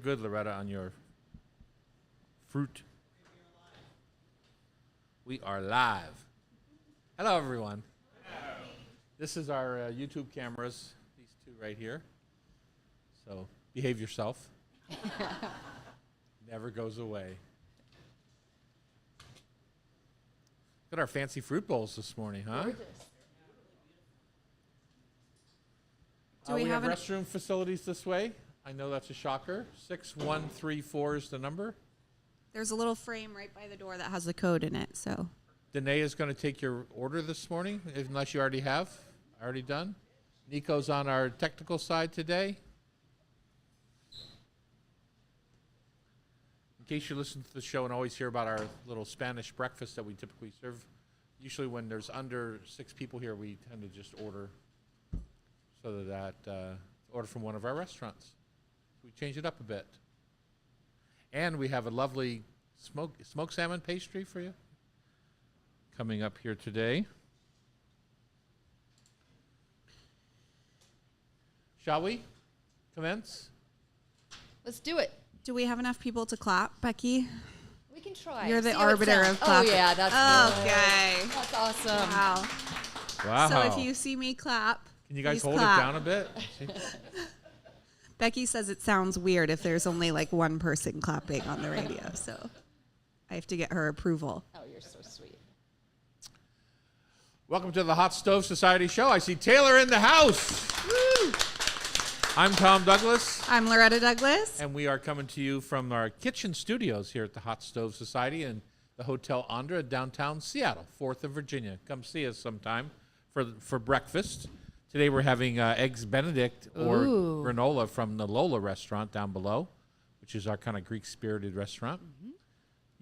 Good, Loretta, on your fruit. We are live. Hello, everyone. Hello. This is our YouTube cameras, these two right here. So behave yourself. Never goes away. Look at our fancy fruit bowls this morning, huh? Gorgeous. Do we have restroom facilities this way? I know that's a shocker. 6134 is the number. There's a little frame right by the door that has the code in it, so. Danae is going to take your order this morning, unless you already have. Already done. Nico's on our technical side today. In case you listen to the show and always hear about our little Spanish breakfast that we typically serve, usually when there's under 6 people here, we tend to just order so that order from one of our restaurants. We change it up a bit. And we have a lovely smoked salmon pastry for you coming up here today. Shall we commence? Let's do it. Do we have enough people to clap, Becky? We can try. You're the See how it arbiter sounds. of clapping. Oh, yeah, that's good. Okay. That's awesome. Wow. Wow. So if you see me clap, Can you guys please hold clap. it down a bit? Becky says it sounds weird if there's only like one person clapping on the radio, so I have to get her approval. Oh, you're so sweet. Welcome to the Hot Stove Society show. I see Taylor in the house. Woo! I'm Tom Douglas. I'm Loretta Douglas. And we are coming to you from our kitchen studios here at the Hot Stove Society in the Hotel Andra in downtown Seattle, 4th of Virginia. Come see us sometime for breakfast. Today we're having Eggs Benedict or granola from the Lola restaurant down below, which is our kind of Greek-spirited restaurant. Mm-hmm.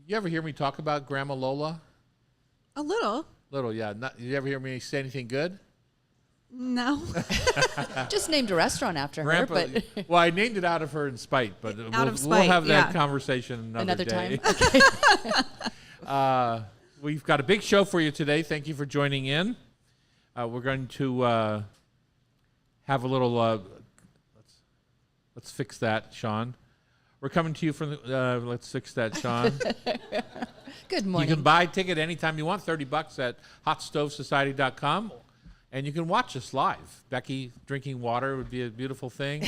You ever hear me talk about Grandma Lola? A little. Little, yeah. You ever hear me say anything good? No. Just named a restaurant after her, but well, I named it out of her in spite, but we'll have that conversation another day. Time. Okay. We've got a big show for you today. Thank you for joining in. We're going to have a little. Let's fix that, Sean. We're coming to you from the. Let's fix that, Sean. Good morning. You can buy a ticket anytime you want, $30 at hotstovesociety.com. And you can watch us live. Becky drinking water would be a beautiful thing.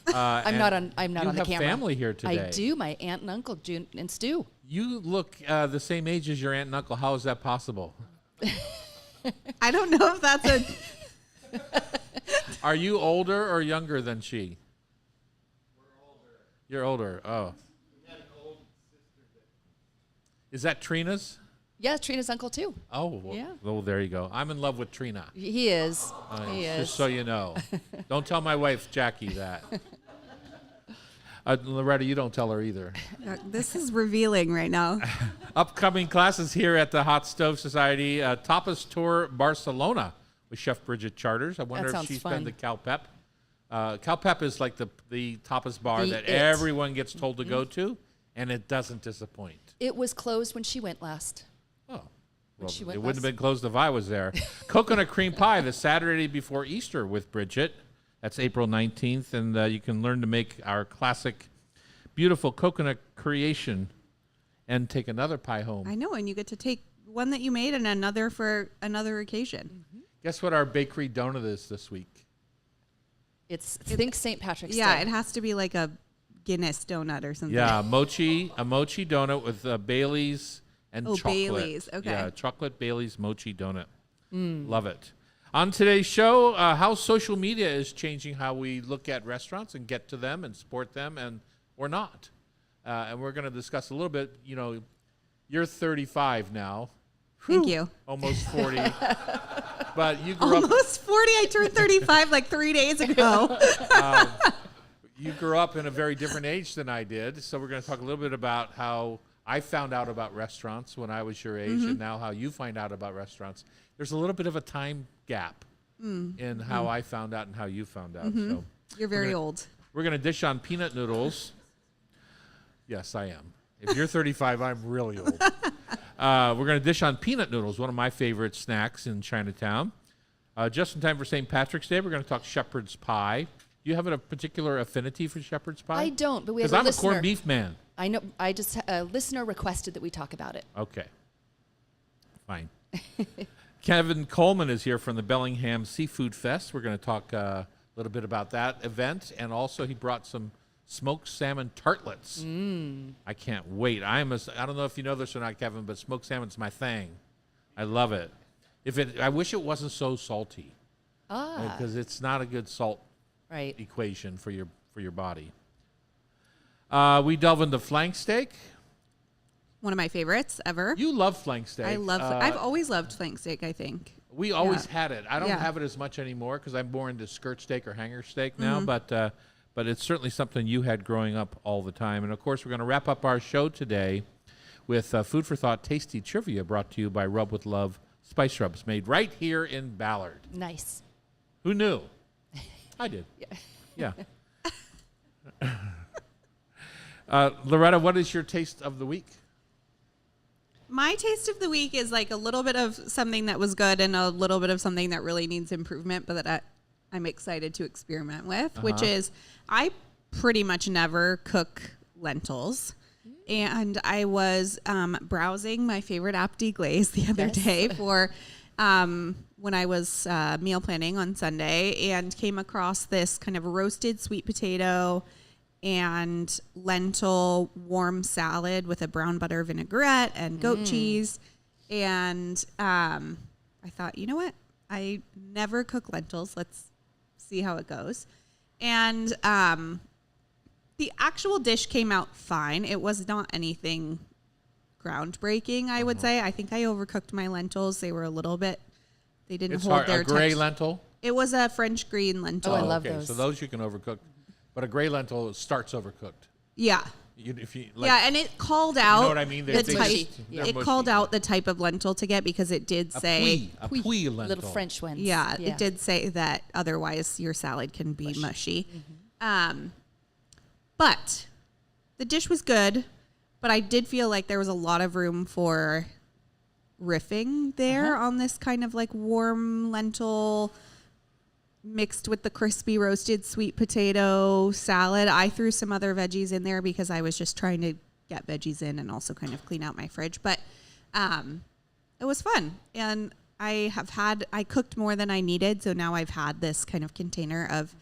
I'm not on the camera. You have family here today. I do. My aunt and uncle, June and Stu. You look the same age as your aunt and uncle. How is that possible? I don't know if that's a... Are you older or younger than she? We're older. You're older. Oh. We had an old sister. Is that Trina's? Yeah, Trina's uncle too. Oh, well, Yeah. Oh, there you go. I'm in love with Trina. He is. He Just is. so you know. Don't tell my wife, Jackie, that. Loretta, you don't tell her either. This is revealing right now. Upcoming classes here at the Hot Stove Society. Tapas Tour Barcelona with Chef Bridget Charters. I wonder if she's been to CalPep. CalPep is like the tapas bar that everyone gets told to go to, and it doesn't disappoint. It was closed when she went last. Oh, well, she it went wouldn't have last. been closed if I was there. Coconut cream pie the Saturday before Easter with Bridget. That's April 19th, and you can learn to make our classic, beautiful coconut creation and take another pie home. I know, and you get to take one that you made and another for another occasion. Mm-hmm. Guess what our bakery donut is this week? Think St. Patrick's Day. Yeah, it has to be like a Guinness donut or something. Yeah, a mochi donut with Bailey's and chocolate. Bailey's, okay. Yeah, chocolate Bailey's mochi donut. Love it. On today's show, how social media is changing how we look at restaurants and get to them and support them and or not. And we're going to discuss a little bit, you're 35 now. Thank you. Almost 40. But you grew up. Almost 40. I turned 35 like 3 days ago. You grew up in a very different age than I did. So we're going to talk a little bit about how I found out about restaurants when I was your age and now how you find out about restaurants. There's a little bit of a time gap in how I found out and how you found out. So You're very old. we're going to dish on peanut noodles. Yes, I am. If you're 35, I'm really old. We're going to dish on peanut noodles, one of my favorite snacks in Chinatown. Just in time for St. Patrick's Day, we're going to talk shepherd's pie. you have a particular affinity for shepherd's pie? I don't, but we have Because a I'm listener. a corned beef man. I know. I just a listener requested that we talk about it. Okay. Fine. Kevin Coleman is here from the Bellingham Seafood Fest. We're going to talk a little bit about that event, and also he brought some smoked salmon tartlets. I can't wait. I don't know if you know this or not, Kevin, but smoked salmon's my thing. I love it. I wish it wasn't so salty, because it's not a good salt Right. equation for your body. We delve into flank steak. One of my favorites ever. You love flank steak. I love. I've always loved flank steak. I think. We always Yeah. had it. I don't Yeah. have it as much anymore because I'm more into skirt steak or hanger steak now. But it's certainly something you had growing up all the time. And of course, we're going to wrap up our show today with Food for Thought Tasty Trivia, brought to you by Rub with Love Spice Rubs, made right here in Ballard. Nice. Who knew? I did. Yeah. Loretta, what is your taste of the week? My taste of the week is like a little bit of something that was good and a little bit of something that really needs improvement, but that I'm excited to experiment with, which is I pretty much never cook lentils. And I was browsing my favorite app, Deglaze, the other day for when I was meal planning on Sunday, and came across this kind of roasted sweet potato and lentil warm salad with a brown butter vinaigrette and goat cheese. And I thought, you know what? I never cook lentils. Let's see how it goes. And the actual dish came out fine. It was not anything groundbreaking, I would say. I think I overcooked my lentils. They were a little bit, they didn't It's hold hard. their A gray text- lentil? It was a French green lentil. Oh, I love okay, those. so those you can overcook. But a gray lentil starts overcooked. Yeah. Yeah, And it called out what I mean? the They're type. mushy. They're It mushy. called out the type of lentil to get because it did say, a puy lentil. Little French ones. yeah, it did say that otherwise your salad can be mushy. But the dish was good, but I did feel like there was a lot of room for riffing there on this kind of like warm lentil mixed with the crispy roasted sweet potato salad. I threw some other veggies in there because I was just trying to get veggies in and also kind of clean out my fridge. But it was fun. And I cooked more than I needed. So now I've had this kind of container of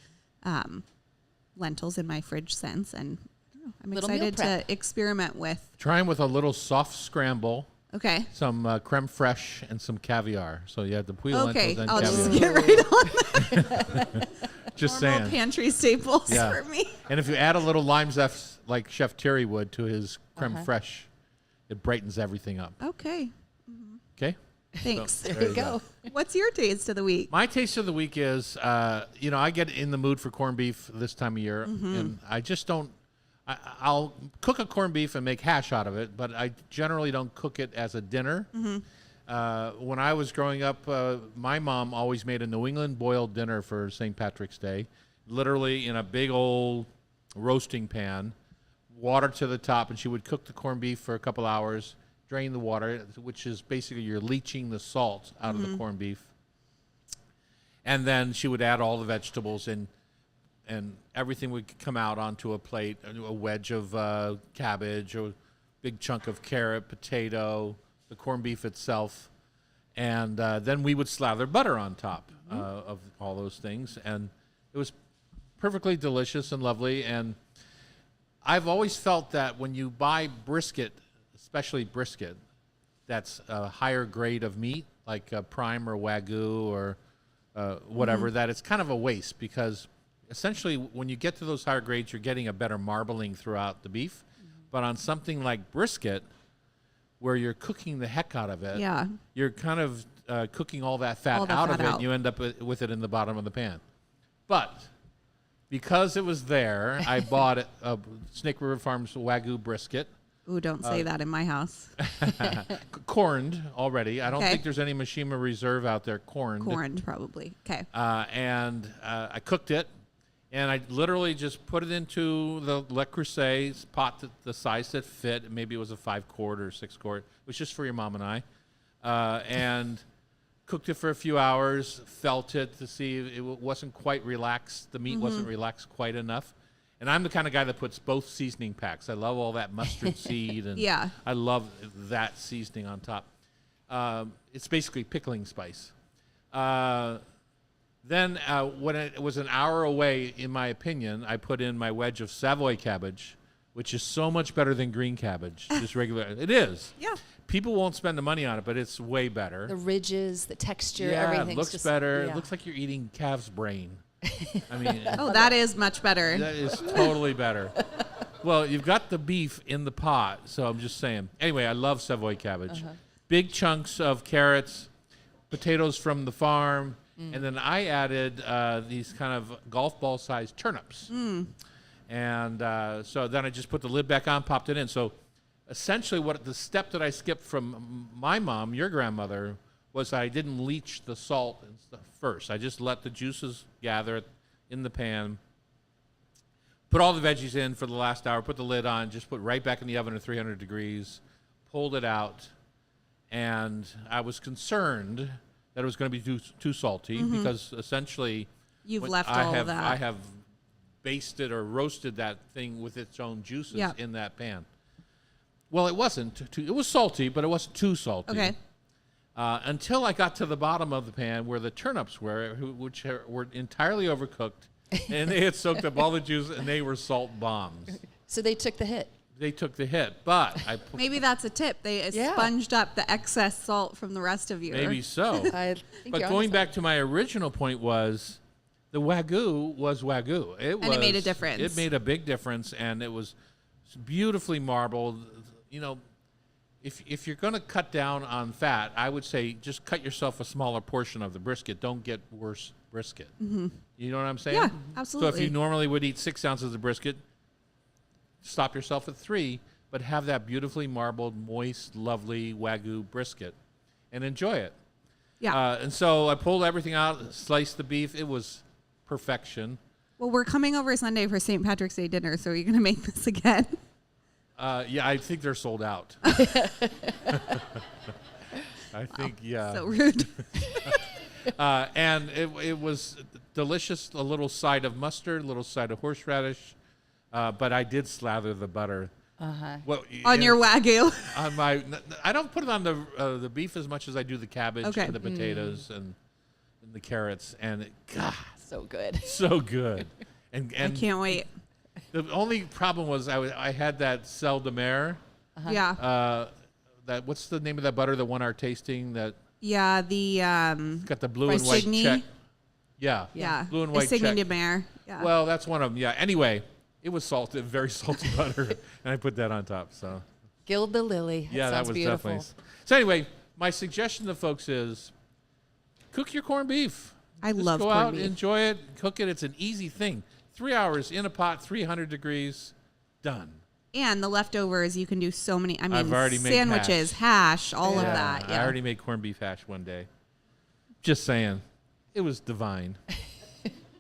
lentils in my fridge since. And I don't know, I'm Little meal excited to prep. experiment with. Try 'em with a little soft scramble, Okay. some creme fraiche, and some caviar. So you have the puy Okay. lentils and I'll caviar. just get right on Just normal saying. pantry staples Yeah. for me. And if you add a little lime zest like Chef Terry would to his creme fraiche, it brightens everything up. Okay. Okay? Thanks. There you go. What's your taste of the week? My taste of the week is, I get in the mood for corned beef this time of year, and I just don't. I'll cook a corned beef and make hash out of it, but I generally don't cook it as a dinner. When I was growing up, my mom always made a New England boiled dinner for St. Patrick's Day, literally in a big old roasting pan, water to the top, and she would cook the corned beef for a couple hours, drain the water, which is basically you're leaching the salt out of the corned beef. And then she would add all the vegetables and everything would come out onto a plate, a wedge of cabbage, a big chunk of carrot, potato, the corned beef itself. And then we would slather butter on top of all those things. And it was perfectly delicious and lovely. And I've always felt that when you buy brisket, especially brisket, that's a higher grade of meat, like prime or Wagyu or whatever, that it's kind of a waste because essentially when you get to those higher grades, you're getting a better marbling throughout the beef. But on something like brisket, where you're cooking the heck out of it, Yeah. you're kind of cooking all that fat All the out fat of it, out. and you end up with it in the bottom of the pan. But because it was there, I bought Snake River Farms Wagyu brisket, Ooh, don't say that in my house. corned already. I don't Okay. think there's any Mishima Reserve out there corned. Corned, probably. Okay. And I cooked it, and I literally just put it into the Le Creuset pot, the size that fit. Maybe it was a 5-quart or 6-quart. It was just for your mom and I. And Cooked it for a few hours, felt it to see if it wasn't quite relaxed. The meat wasn't relaxed quite enough. And I'm the kind of guy that puts both seasoning packs. I love all that mustard seed, and Yeah. I love that seasoning on top. It's basically pickling spice. Then when it was an hour away, in my opinion, I put in my wedge of Savoy cabbage, which is so much better than green cabbage, just regular. It is. Yeah. People won't spend the money on it, but it's way better. The ridges, the texture, Yeah, everything. it looks better. It looks like you're eating calf's brain. I mean, Oh, that is much better. that is totally better. Well, you've got the beef in the pot, so I'm just saying. Anyway, I love Savoy cabbage. Big chunks of carrots, potatoes from the farm, and then I added these kind of golf ball sized turnips. And so then I just put the lid back on, popped it in. So essentially the step that I skipped from my mom, your grandmother, was I didn't leach the salt and stuff first. I just let the juices gather in the pan, put all the veggies in for the last hour, put the lid on, just put right back in the oven at 300 degrees, pulled it out, and I was concerned that it was going to be too salty because essentially You've when left I all have, of that. I have basted or roasted that thing with its own juices Yep. in that pan. Well, it wasn't. It was salty, but it wasn't too salty. Okay. Until I got to the bottom of the pan where the turnips were, which were entirely overcooked, and they had soaked up all the juice, and they were salt bombs. So they took the hit. They took the hit, but I Maybe that's a tip. They Yeah. sponged up the excess salt from the rest of your. maybe so. I think But you're going onto back to my original point was the Wagyu was Wagyu. it made a difference. It made a big difference, and it was beautifully marbled. You know, if you're going to cut down on fat, I would say just cut yourself a smaller portion of the brisket. Don't get worse brisket. You know what I'm saying? Yeah, So if absolutely. you normally would eat 6 ounces of brisket, stop yourself at 3, but have that beautifully marbled, moist, lovely Wagyu brisket and enjoy it. Yeah. And so I pulled everything out, sliced the beef. It was perfection. Well, we're coming over Sunday for St. Patrick's Day dinner, so you're going to make this again. Yeah, I think they're sold out. I think, yeah. So rude. And it was delicious. A little side of mustard, a little side of horseradish. But I did slather the butter. Well, On your Wagyu. on my, I don't put it on the beef as much as I do the cabbage Okay. and the potatoes and the carrots. And God, So good. so good. And I can't wait. the only problem was I had that sel de mer. Yeah. That what's the name of that butter that won our tasting that Yeah. The got the blue and white Insigne? check? Yeah. yeah. Blue and white Insigne check. de Mer. Yeah. Well, that's one of them. Yeah. Anyway, it was salted, very salty butter, and I put that on top. So Gild the lily. yeah, that sounds was beautiful. definitely. So anyway, my suggestion to folks is cook your corned beef. I Just love go corned out, beef. enjoy it, cook it. It's an easy thing. 3 hours in a pot, 300 degrees, done. And the leftovers, you can do so many. I mean, I've already made sandwiches, hash, all of Yeah, that. Yeah. I already made corned beef hash one day. Just saying, it was divine.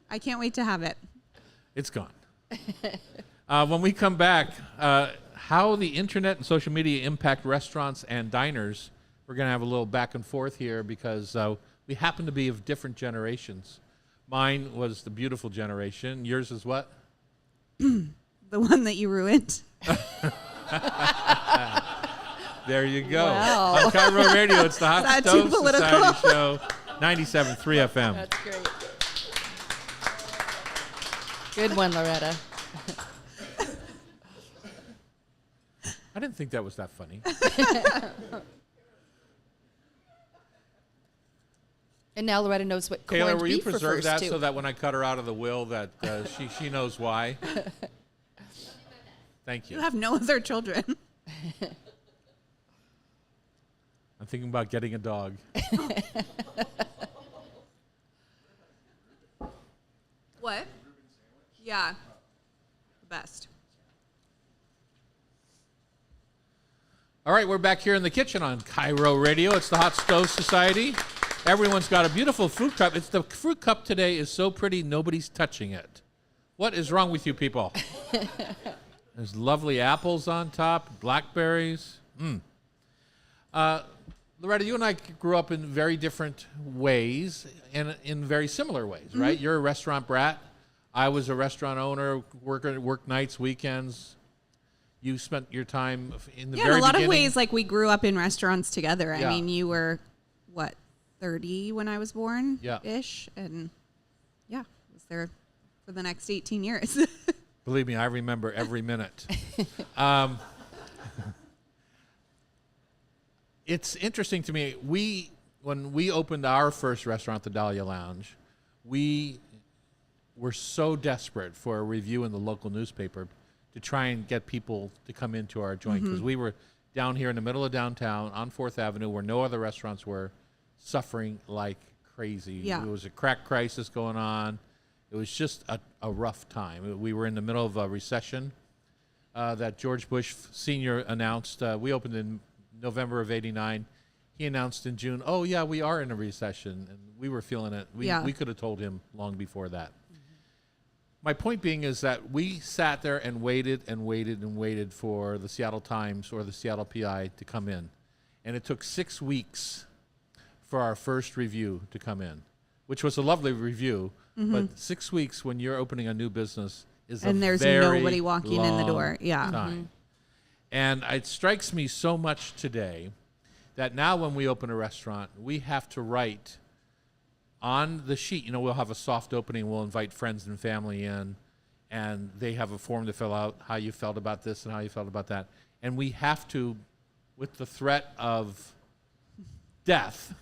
I can't wait to have it. It's gone. When we come back, how the internet and social media impact restaurants and diners. We're going to have a little back and forth here because we happen to be of different generations. Mine was the beautiful generation. Yours is what? The one that you ruined. There you go. Wow. On Cairo Radio, it's the Hot Is that too Stove political? Society Show, 97.3 FM. That's great. Good one, Loretta. I didn't think that was that funny. And now Loretta knows what corned Taylor, will you beef preserve refers that to. so that when I cut her out of the will that she knows why? Thank You you. have no other children. I'm thinking about getting a dog. What? Yeah. The best. All right, we're back here in the kitchen on Cairo Radio. It's the Hot Stove Society. Everyone's got a beautiful fruit cup. It's the fruit cup today is so pretty, nobody's touching it. What is wrong with you people? There's lovely apples on top, blackberries. Loretta, you and I grew up in very different ways and in very similar ways, right? You're a restaurant brat. I was a restaurant owner, work nights, weekends. You spent your time in the Yeah, very in a lot beginning. of ways, like we grew up in restaurants together. Yeah. I mean, you were, what, 30 when I was born? Yeah. Ish. And yeah, I was there for the next 18 years. Believe me, I remember every minute. It's interesting to me. When we opened our first restaurant, the Dahlia Lounge, we were so desperate for a review in the local newspaper to try and get people to come into our joint, because we were down here in the middle of downtown on 4th Avenue where no other restaurants were, suffering like crazy. Yeah. There was a crack crisis going on. It was just a rough time. We were in the middle of a recession that George Bush Sr. announced. We opened in November of '89. He announced in June, oh, yeah, we are in a recession. And we were feeling it. We could have told him long before that. My point being is that we sat there and waited and waited and waited for the Seattle Times or the Seattle PI to come in. And it took 6 weeks for our first review to come in, which was a lovely review. But 6 weeks when you're opening a new business is And a there's very nobody walking in the door. long Yeah. time. And it strikes me so much today that now when we open a restaurant, we have to write on the sheet. We'll have a soft opening. We'll invite friends and family in, and they have a form to fill out how you felt about this and how you felt about that. And we have to, with the threat of death,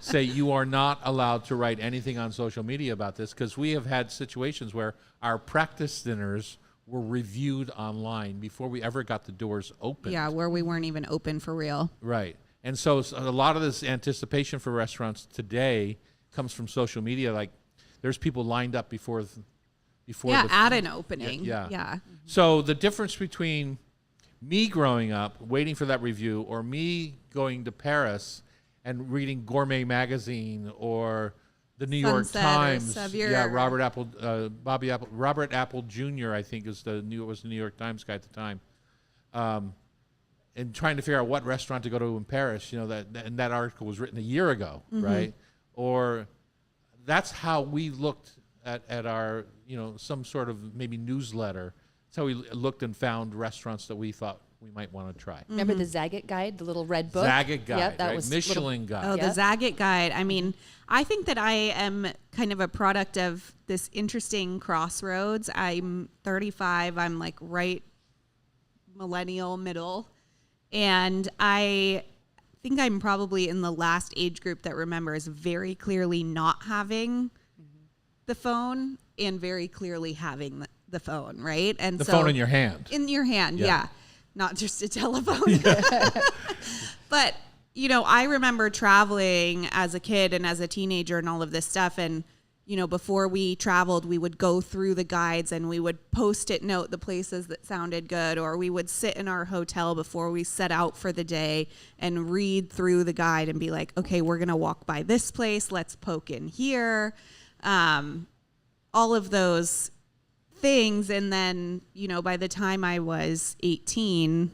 say you are not allowed to write anything on social media about this, because we have had situations where our practice dinners were reviewed online before we ever got the doors open. Yeah, where we weren't even open for real. Right. And so a lot of this anticipation for restaurants today comes from social media. Like, there's people lined up before At an opening. Yeah. So the difference between me growing up waiting for that review or me going to Paris and reading Gourmet Magazine or the New York Sunset or Times. Sevier. Yeah, Robert Apple Jr. I think was the New York Times guy at the time. And trying to figure out what restaurant to go to in Paris, that article was written a year ago, right? Or that's how we looked at our, some sort of maybe newsletter. That's how we looked and found restaurants that we thought we might want to try. Remember the Zagat Guide, the little red book? Zagat Guide, Yep, that right? was Michelin little- Guide. Oh, Yep. the Zagat Guide. I mean, I think that I am kind of a product of this interesting crossroads. I'm 35. I'm like right millennial middle. And I think I'm probably in the last age group that remembers very clearly not having the phone and very clearly having the phone, right? And The so phone in your hand. in your hand, Yeah. yeah. Not just a telephone. But, I remember traveling as a kid and as a teenager and all of this stuff. And, before we traveled, we would go through the guides and we would Post-it note the places that sounded good, or we would sit in our hotel before we set out for the day and read through the guide and be like, okay, we're going to walk by this place. Let's poke in here. All of those things. And then, by the time I was 18,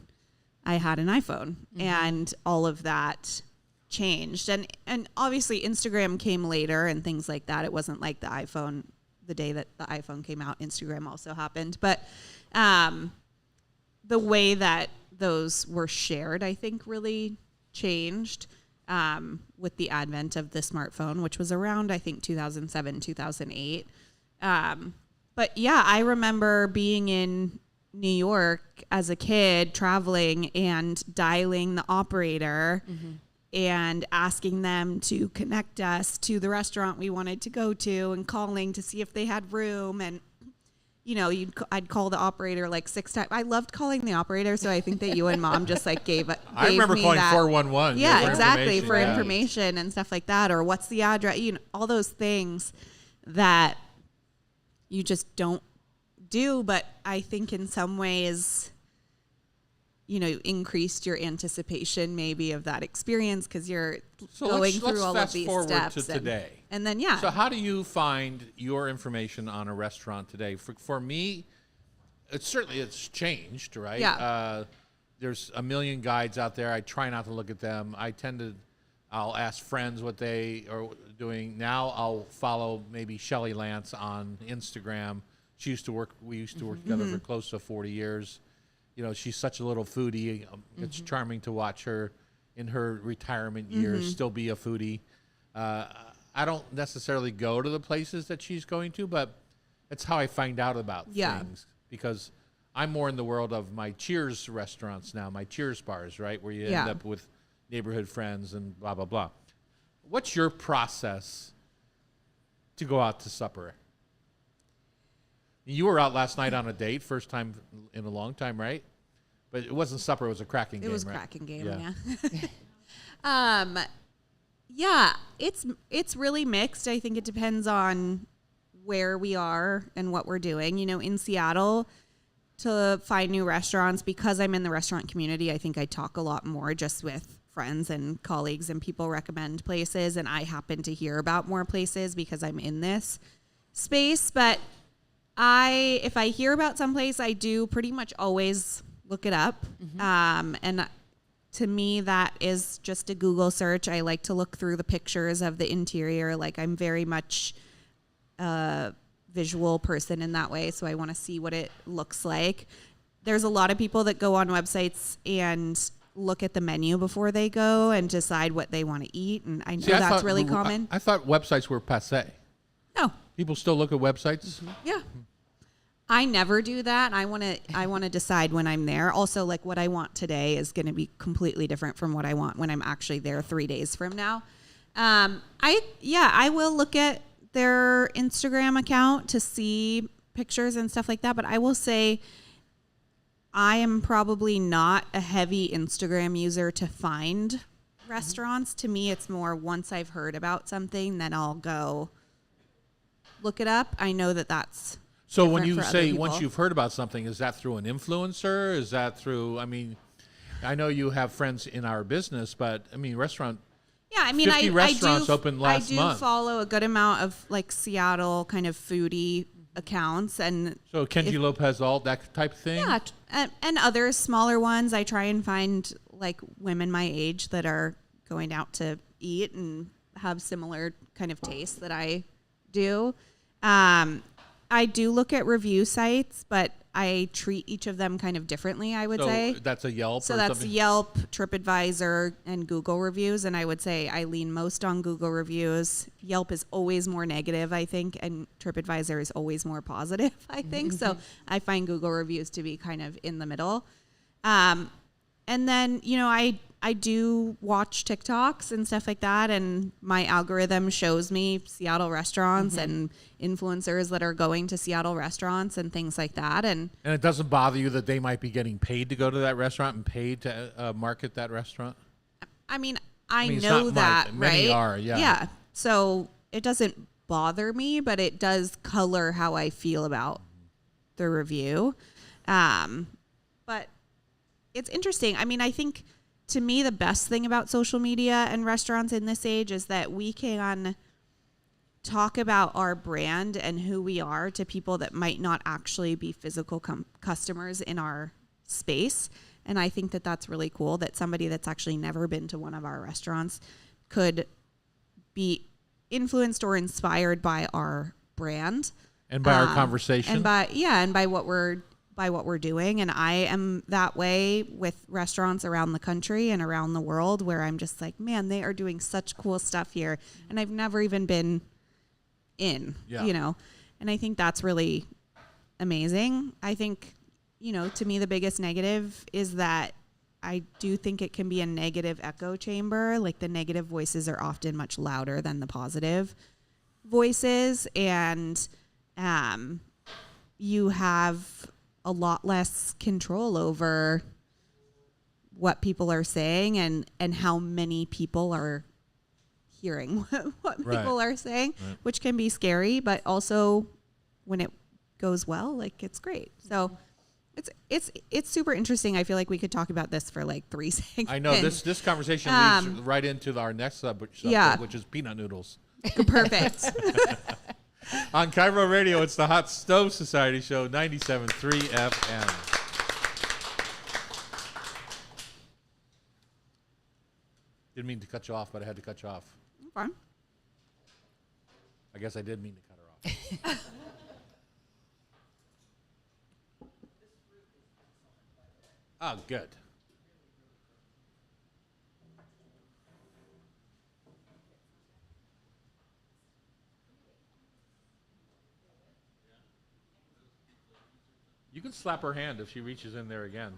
I had an iPhone and all of that changed. And obviously Instagram came later and things like that. It wasn't like the iPhone, the day that the iPhone came out, Instagram also happened. But the way that those were shared, I think, really changed with the advent of the smartphone, which was around, I think, 2007, 2008. But yeah, I remember being in New York as a kid, traveling and dialing the operator and asking them to connect us to the restaurant we wanted to go to and calling to see if they had room. And, I'd call the operator like 6 times. I loved calling the operator. So I think that you and Mom just like gave I remember me calling that. 411. Yeah, for exactly. For yeah. information and stuff like that. Or what's the address? All those things that you just don't do. But I think in some ways, increased your anticipation maybe of that experience because you're going through all of these steps. To today. And then, yeah. So how do you find your information on a restaurant today? For me, it's changed, right? Yeah. there's a million guides out there. I try not to look at them. I'll ask friends what they are doing. Now I'll follow maybe Shelly Lance on Instagram. We used to work together for close to 40 years. You know, she's such a little foodie. It's charming to watch her in her retirement years still be a foodie. I don't necessarily go to the places that she's going to, but it's how I find out about things, because I'm more in the world of my Cheers restaurants now, my Cheers bars, right, where you end up with neighborhood friends and blah, blah, blah. What's your process to go out to supper? You were out last night on a date, first time in a long time, right? But it wasn't supper, it was a cracking game, It was right? cracking game, yeah. Yeah, it's really mixed. I think it depends on where we are and what we're doing. You know, in Seattle, to find new restaurants, because I'm in the restaurant community, I think I talk a lot more just with friends and colleagues, and people recommend places, and I happen to hear about more places because I'm in this space. But if I hear about someplace, I do pretty much always look it up. And to me, that is just a Google search. I like to look through the pictures of the interior. Like, I'm very much a visual person in that way, so I want to see what it looks like. There's a lot of people that go on websites and look at the menu before they go and decide what they want to eat, and I know that's really common. I thought websites were passé. No. People still look at websites? Yeah. I never do that. I want to decide when I'm there. Also, like, what I want today is going to be completely different from what I want when I'm actually there 3 days from now. I will look at their Instagram account to see pictures and stuff like that. But I will say I am probably not a heavy Instagram user to find restaurants. To me, it's more once I've heard about something, then I'll go look it up. I know that that's so when different you for other say people. once you've heard about something, is that through an influencer? Is that through, I mean, I know you have friends in our business, but I mean, yeah, I mean, 50 restaurants opened last month. I do follow a good amount of like Seattle kind of foodie accounts, and So Kenji Lopez, all that type of thing? yeah, and other smaller ones. I try and find like women my age that are going out to eat and have similar kind of tastes that I do. I do look at review sites, but I treat each of them kind of differently, I would say. That's a Yelp So or that's something? Yelp, TripAdvisor, and Google reviews. And I would say I lean most on Google reviews. Yelp is always more negative, I think, and TripAdvisor is always more positive, I think. So I find Google reviews to be kind of in the middle. And then, you know, I do watch TikToks and stuff like that, and my algorithm shows me Seattle restaurants and influencers that are going to Seattle restaurants and things like that. And it doesn't bother you that they might be getting paid to go to that restaurant and paid to market that restaurant? I mean, it's know not that, marked. Many right? are, yeah. Yeah. So it doesn't bother me, but it does color how I feel about the review. But it's interesting. I mean, I think to me, the best thing about social media and restaurants in this age is that we can talk about our brand and who we are to people that might not actually be physical customers in our space. And I think that that's really cool, that somebody that's actually never been to one of our restaurants could be influenced or inspired by our brand. And by our conversation? And by what we're doing. And I am that way with restaurants around the country and around the world, where I'm just like, man, they are doing such cool stuff here. And I've never even been in, you know, and I think that's really amazing. I think, you know, to me, the biggest negative is that I do think it can be a negative echo chamber. Like, the negative voices are often much louder than the positive voices. And you have a lot less control over what people are saying and how many people are hearing what people are saying, which can be scary, but also when it goes well, like, it's great. So it's super interesting. I feel like we could talk about this for like 3 seconds. I know this conversation leads right into our next subject, which is peanut noodles. Perfect. On Cairo Radio, it's the Hot Stove Society Show, 97.3 FM. Didn't mean to cut you off, but I had to cut you off. Fine. I guess I did mean to cut her off. Oh, good. You can slap her hand if she reaches in there again.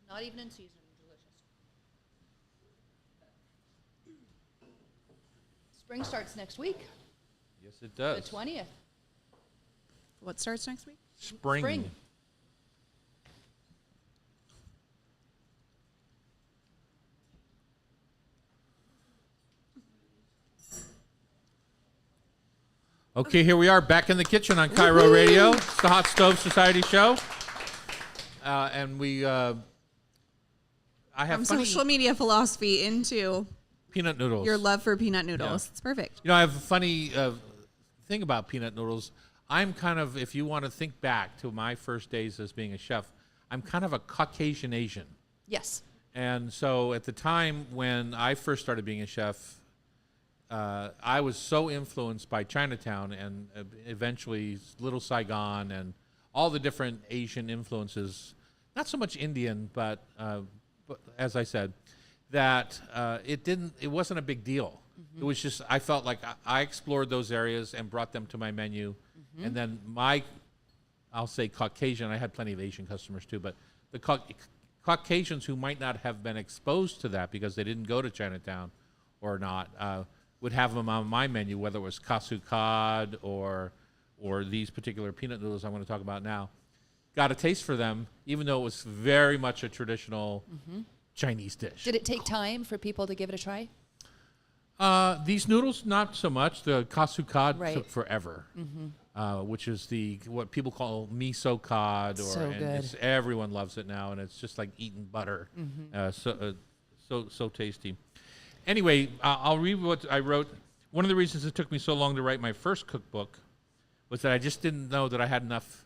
Not even in season. Delicious. Spring starts next week, Yes, it the does. 20th. What starts next week? Spring. Spring. Okay, here we are back in the kitchen on Cairo Radio. It's the Hot Stove Society show. And I have From funny social media philosophy into peanut noodles. your love for peanut noodles. Yeah. It's perfect. You know, I have a funny thing about peanut noodles. I'm kind of, if you want to think back to my first days as being a chef, I'm kind of a Caucasian Asian. Yes. And so at the time when I first started being a chef, I was so influenced by Chinatown and eventually Little Saigon and all the different Asian influences, not so much Indian, but as I said, that it wasn't a big deal. It was just, I felt like I explored those areas and brought them to my menu. And then I'll say Caucasian, I had plenty of Asian customers too, but the Caucasians who might not have been exposed to that because they didn't go to Chinatown or not, would have them on my menu, whether it was kasu cod or these particular peanut noodles I'm going to talk about now. Got a taste for them, even though it was very much a traditional Chinese dish. Did it take time for people to give it a try? These noodles, not so much. The kasu cod Right. took forever, which is what people call miso cod. So and good. Everyone loves it now, and it's just like eating butter. So tasty. Anyway, I'll read what I wrote. One of the reasons it took me so long to write my first cookbook was that I just didn't know that I had enough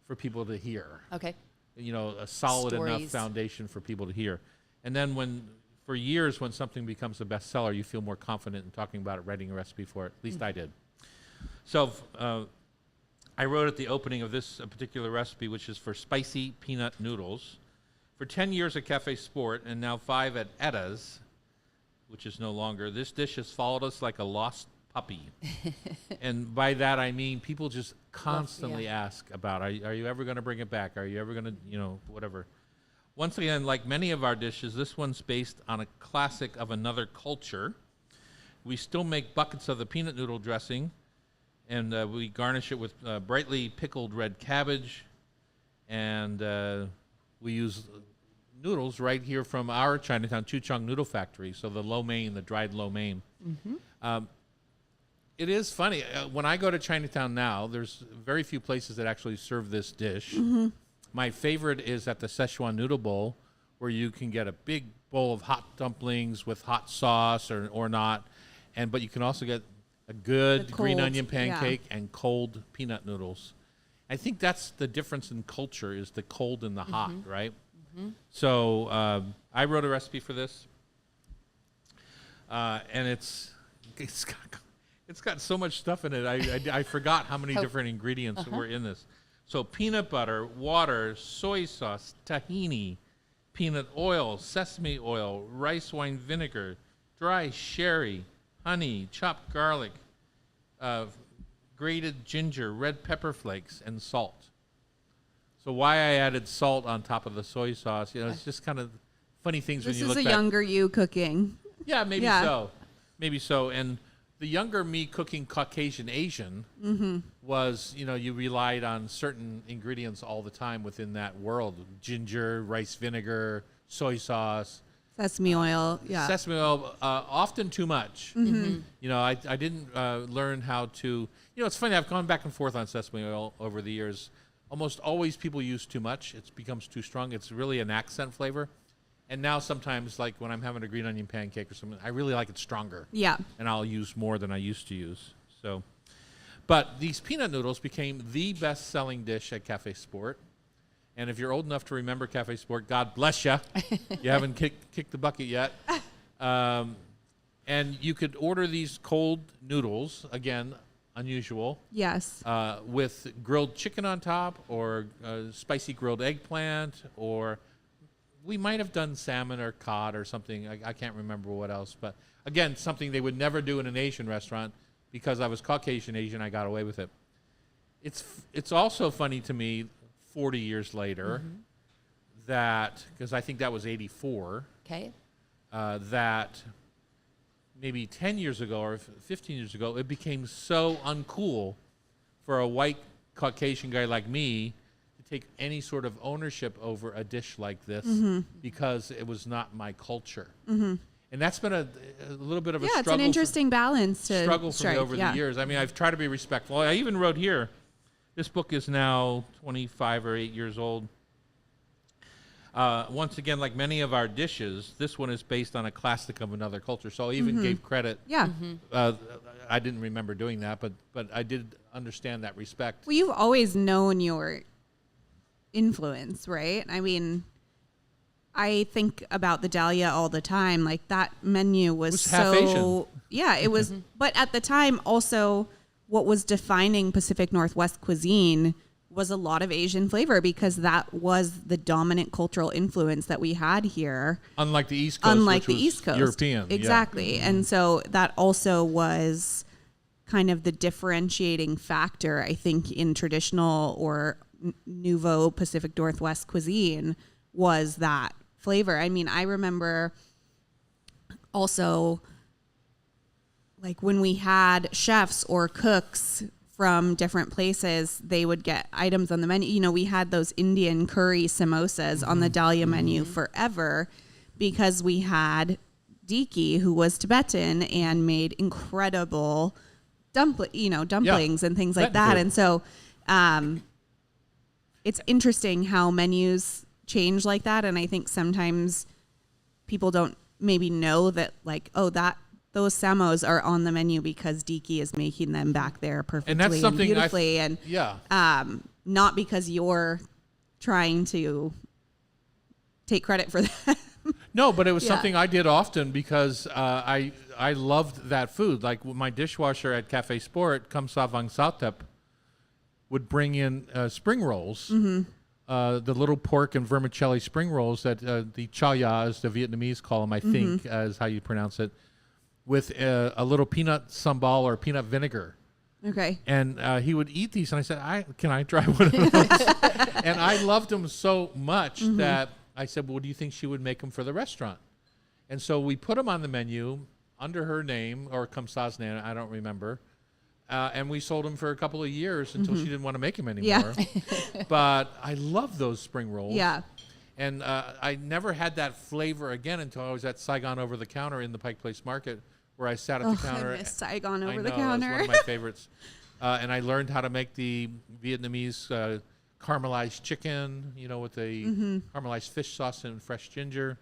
for people to hear. Okay. You know, a solid enough Stories. foundation for people to hear. And then for years, when something becomes a bestseller, you feel more confident in talking about it, writing a recipe for it. At least I did. So I wrote at the opening of this particular recipe, which is for spicy peanut noodles. For 10 years at Cafe Sport and now 5 at Etta's, which is no longer, this dish has followed us like a lost puppy. And by that I mean people just constantly ask about, are you ever going to bring it back? Are you ever going to, whatever. Once again, like many of our dishes, this one's based on a classic of another culture. We still make buckets of the peanut noodle dressing, and we garnish it with brightly pickled red cabbage, and we use noodles right here from our Chinatown Chuchong Noodle Factory, so the lo mein, the dried lo mein. It is funny. When I go to Chinatown now, there's very few places that actually serve this dish. My favorite is at the Szechuan Noodle Bowl, where you can get a big bowl of hot dumplings with hot sauce or not, but you can also get a good green cold, onion pancake and cold peanut noodles. I think that's the difference in culture, is the cold and the hot, right? So I wrote a recipe for this, and it's got so much stuff in it. I forgot how many different ingredients were in this. So peanut butter, water, soy sauce, tahini, peanut oil, sesame oil, rice wine vinegar, dry sherry, honey, chopped garlic, grated ginger, red pepper flakes, and salt. So why I added salt on top of the soy sauce, it's just kind of funny things when This you is look a back. younger you cooking. Yeah, maybe Yeah. so. Maybe so. And the younger me cooking Caucasian Asian was, you relied on certain ingredients all the time within that world. Ginger, rice vinegar, soy sauce, Sesame oil. Yeah. sesame oil, often too much. I didn't learn how to, it's funny, I've gone back and forth on sesame oil over the years. Almost always people use too much. It becomes too strong. It's really an accent flavor. And now sometimes, like when I'm having a green onion pancake or something, I really like it stronger. Yeah. And I'll use more than I used to use. But these peanut noodles became the best-selling dish at Cafe Sport. And if you're old enough to remember Cafe Sport, God bless you. You haven't kicked the bucket yet. And you could order these cold noodles, again, unusual, Yes. with grilled chicken on top or spicy grilled eggplant, or we might have done salmon or cod or something. I can't remember what else. But, again, something they would never do in an Asian restaurant. Because I was Caucasian Asian, I got away with it. It's also funny to me 40 years later that, because I think that was 84, Okay. that maybe 10 years ago or 15 years ago, it became so uncool for a white Caucasian guy like me to take any sort of ownership over a dish like this because it was not my culture. And that's been a little bit of a struggle. It's an interesting balance to Struggle for strike. me over the years. I mean, I've tried to be respectful. I even wrote here, this book is now 25 or 8 years old. Once again, like many of our dishes, this one is based on a classic of another culture. So I even gave credit. Yeah. I didn't remember doing that, but I did understand that respect. Well, you've always known your influence, right? I mean, I think about the Dahlia all the time. Like that menu was half Asian. so, yeah, it was. But at the time, also, what was defining Pacific Northwest cuisine was a lot of Asian flavor because that was the dominant cultural influence that we had here. Unlike the East Coast, which was East Coast, European. exactly. Yeah. And so that also was kind of the differentiating factor, I think, in traditional or nouveau Pacific Northwest cuisine was that flavor. I mean, I remember also like when we had chefs or cooks from different places, they would get items on the menu. You know, we had those Indian curry samosas on the Dahlia menu forever because we had Diki, who was Tibetan and made incredible dumplings and things like that. Food. And so it's interesting how menus change like that. And I think sometimes people don't maybe know that, like, oh, those samos are on the menu because Diki is making them back there perfectly And that's something beautifully, and not because you're trying to take credit for that. No, but it was Yeah. something I did often because I loved that food. Like my dishwasher at Cafe Sport, Kamsavang Sautep, would bring in spring rolls, the little pork and vermicelli spring rolls that the chaya, as the Vietnamese call them, I think, is how you pronounce it, with a little peanut sambal or peanut vinegar. Okay. And he would eat these, and I said, can I try one of those? And I loved them so much that I said, well, do you think she would make them for the restaurant? And so we put them on the menu under her name, or Kamsa's name, I don't remember. And we sold them for a couple of years until she didn't want to make them anymore. Yeah. But I love those spring rolls. Yeah. And I never had that flavor again until I was at Saigon Over the Counter in the Pike Place Market, where I sat at the counter. I miss Saigon Over I the know, Counter. It's one of my favorites. And I learned how to make the Vietnamese caramelized chicken, with the caramelized fish sauce and fresh ginger.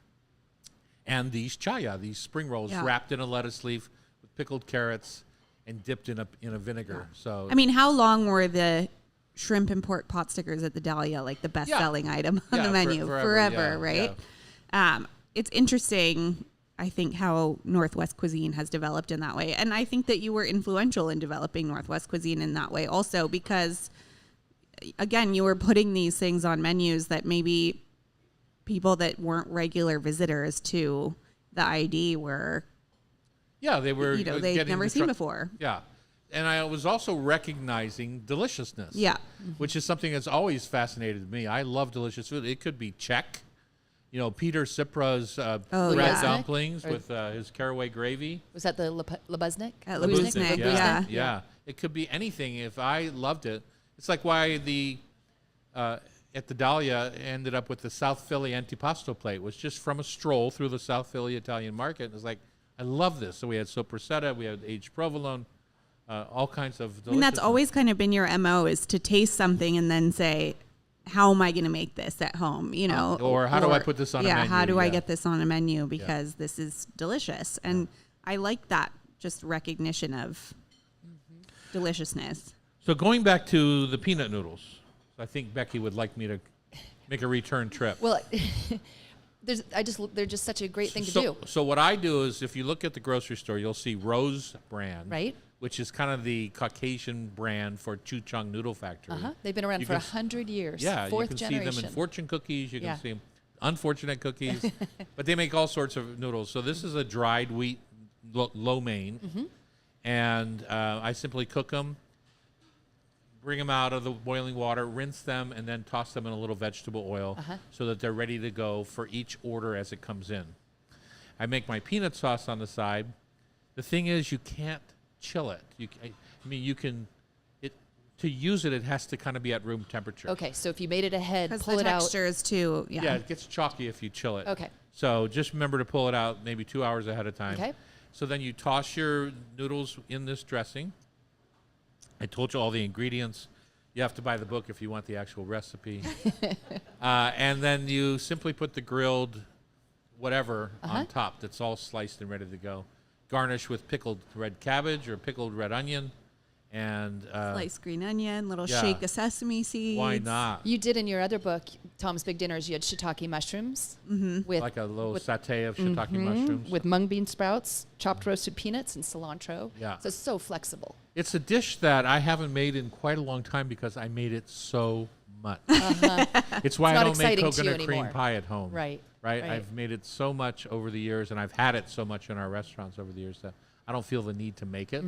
And these chaya, these spring rolls wrapped in a lettuce leaf with pickled carrots and dipped in a vinegar. So I mean, how long were the shrimp and pork pot stickers at the Dahlia like the best-selling item on the menu? Forever, right? Yeah. It's interesting, I think, how Northwest cuisine has developed in that way. And I think that you were influential in developing Northwest cuisine in that way also because, again, you were putting these things on menus that maybe people that weren't regular visitors to the ID were... Yeah, they were they'd never seen before. Yeah. And I was also recognizing deliciousness. Yeah. Which is something that's always fascinated me. I love delicious food. It could be Czech. Peter Sipra's bread dumplings with his caraway gravy. Was that the Labuznik? At Labuznik, Yeah. It could be anything if I loved it. It's like why the at the Dahlia ended up with the South Philly antipasto plate. It was just from a stroll through the South Philly Italian market. It was like, I love this. So we had sopressata, we had aged provolone, all kinds of delicious. And that's always kind of been your MO, is to taste something and then say, how am I going to make this at home? Or how do I put this on a menu? How do I get this on a menu because this is delicious? And I like that just recognition of deliciousness. So going back to the peanut noodles, I think Becky would like me to make a return trip. Well, they're just such a great thing to do. So what I do is, if you look at the grocery store, you'll see Rose brand, Right. which is kind of the Caucasian brand for Chuchang Noodle Factory. They've been around You for can 100 years. Yeah, Fourth you can generation. see them in fortune cookies. You can Yeah. see them unfortunate cookies, but they make all sorts of noodles. So this is a dried wheat lo mein, Mm-hmm. and I simply cook them, bring them out of the boiling water, rinse them, and then toss them in a little vegetable oil so that they're ready to go for each order as it comes in. I make my peanut sauce on the side. The thing is, you can't chill it. I mean, you can. To use it, it has to kind of be at room temperature. Okay, so if you made it ahead, Because pull the it out. texture is too, Yeah, it gets chalky if you chill it. Okay. So just remember to pull it out maybe 2 hours ahead of time. Okay. So then you toss your noodles in this dressing. I told you all the ingredients. You have to buy the book if you want the actual recipe. And then you simply put the grilled whatever on top that's all sliced and ready to go. Garnish with pickled red cabbage or pickled red onion. And sliced green onion, little yeah. shake of sesame seeds. why not? You did in your other book, Tom's Big Dinners, you had shiitake mushrooms with Like a little satay of shiitake mushrooms. with mung bean sprouts, chopped roasted peanuts, and cilantro. Yeah. So it's so flexible. It's a dish that I haven't made in quite a long time because I made it so much. It's why It's I not don't make exciting to you coconut cream anymore. pie at home. Right. Right? I've made it so much over the years, and I've had it so much in our restaurants over the years that I don't feel the need to make it.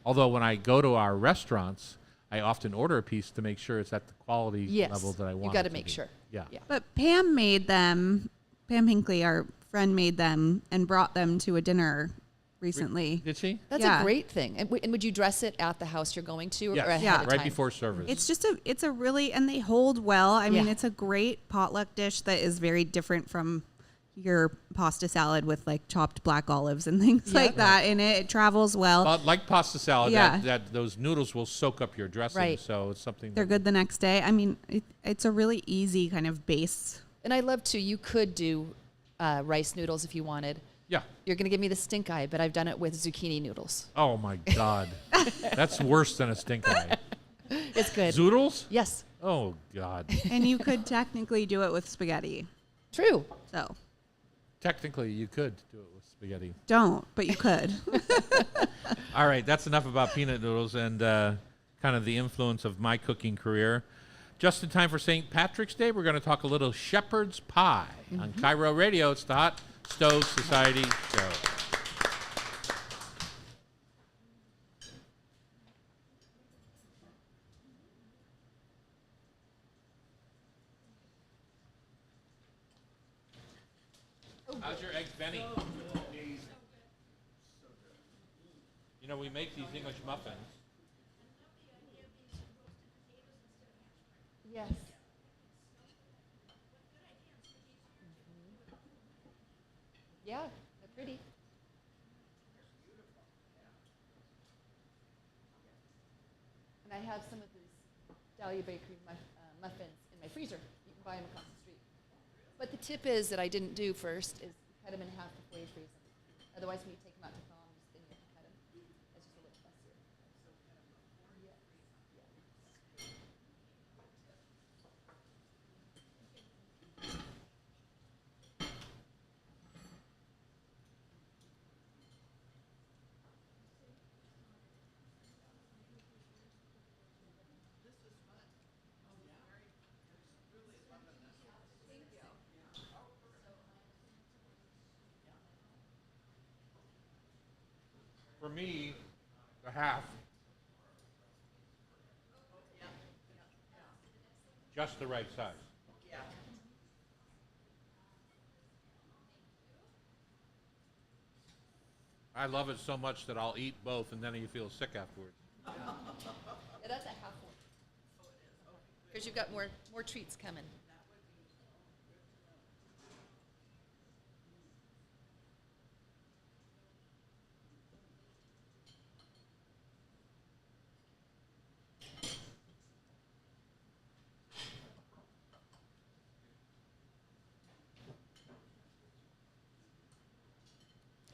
Although when I go to our restaurants, I often order a piece to make sure it's at the quality Yes. level that I want. You got it to to make be. sure. Yeah. Yeah. But Pam made them. Pam Hinckley, our friend, made them and brought them to a dinner recently. Did she? That's Yeah. a great thing. And, and would you dress it at the house you're going to or Yes. ahead Yeah. of Right time? before service. It's a really, and they hold well. I mean, Yeah. it's a great potluck dish that is very different from your pasta salad with like chopped black olives and things like that in it. It travels well. Like pasta salad, Yeah. that those noodles will soak up your dressing. Right. So it's something They're good the next day. I mean, it's a really easy kind of base. And I love to, you could do rice noodles if you wanted. Yeah. You're going to give me the stink eye, but I've done it with zucchini noodles. Oh my God. That's worse than a stink eye. It's good. Zoodles? Yes. Oh God. And you could technically do it with spaghetti. True. So Technically, you could do it with spaghetti. don't, but you could. All right, that's enough about peanut noodles and kind of the influence of my cooking career. Just in time for St. Patrick's Day, we're going to talk a little shepherd's pie on Cairo Radio. It's the Hot Stove Society show. How's your eggs, Benny? You know, we make these English muffins. Yes. Yeah, they're pretty. And I have some of these Dahlia Bakery muffins in my freezer. You can buy them across the street. But the tip is that I didn't do first is cut them in half before you freeze them. Otherwise, when you take them out to thaw them, then you have to cut them. It's just a little fussier. Yeah. For me, the half. Just the right size. I love it so much that I'll eat both and then you feel sick afterwards. Yeah, that's a half one. Because you've got more treats coming.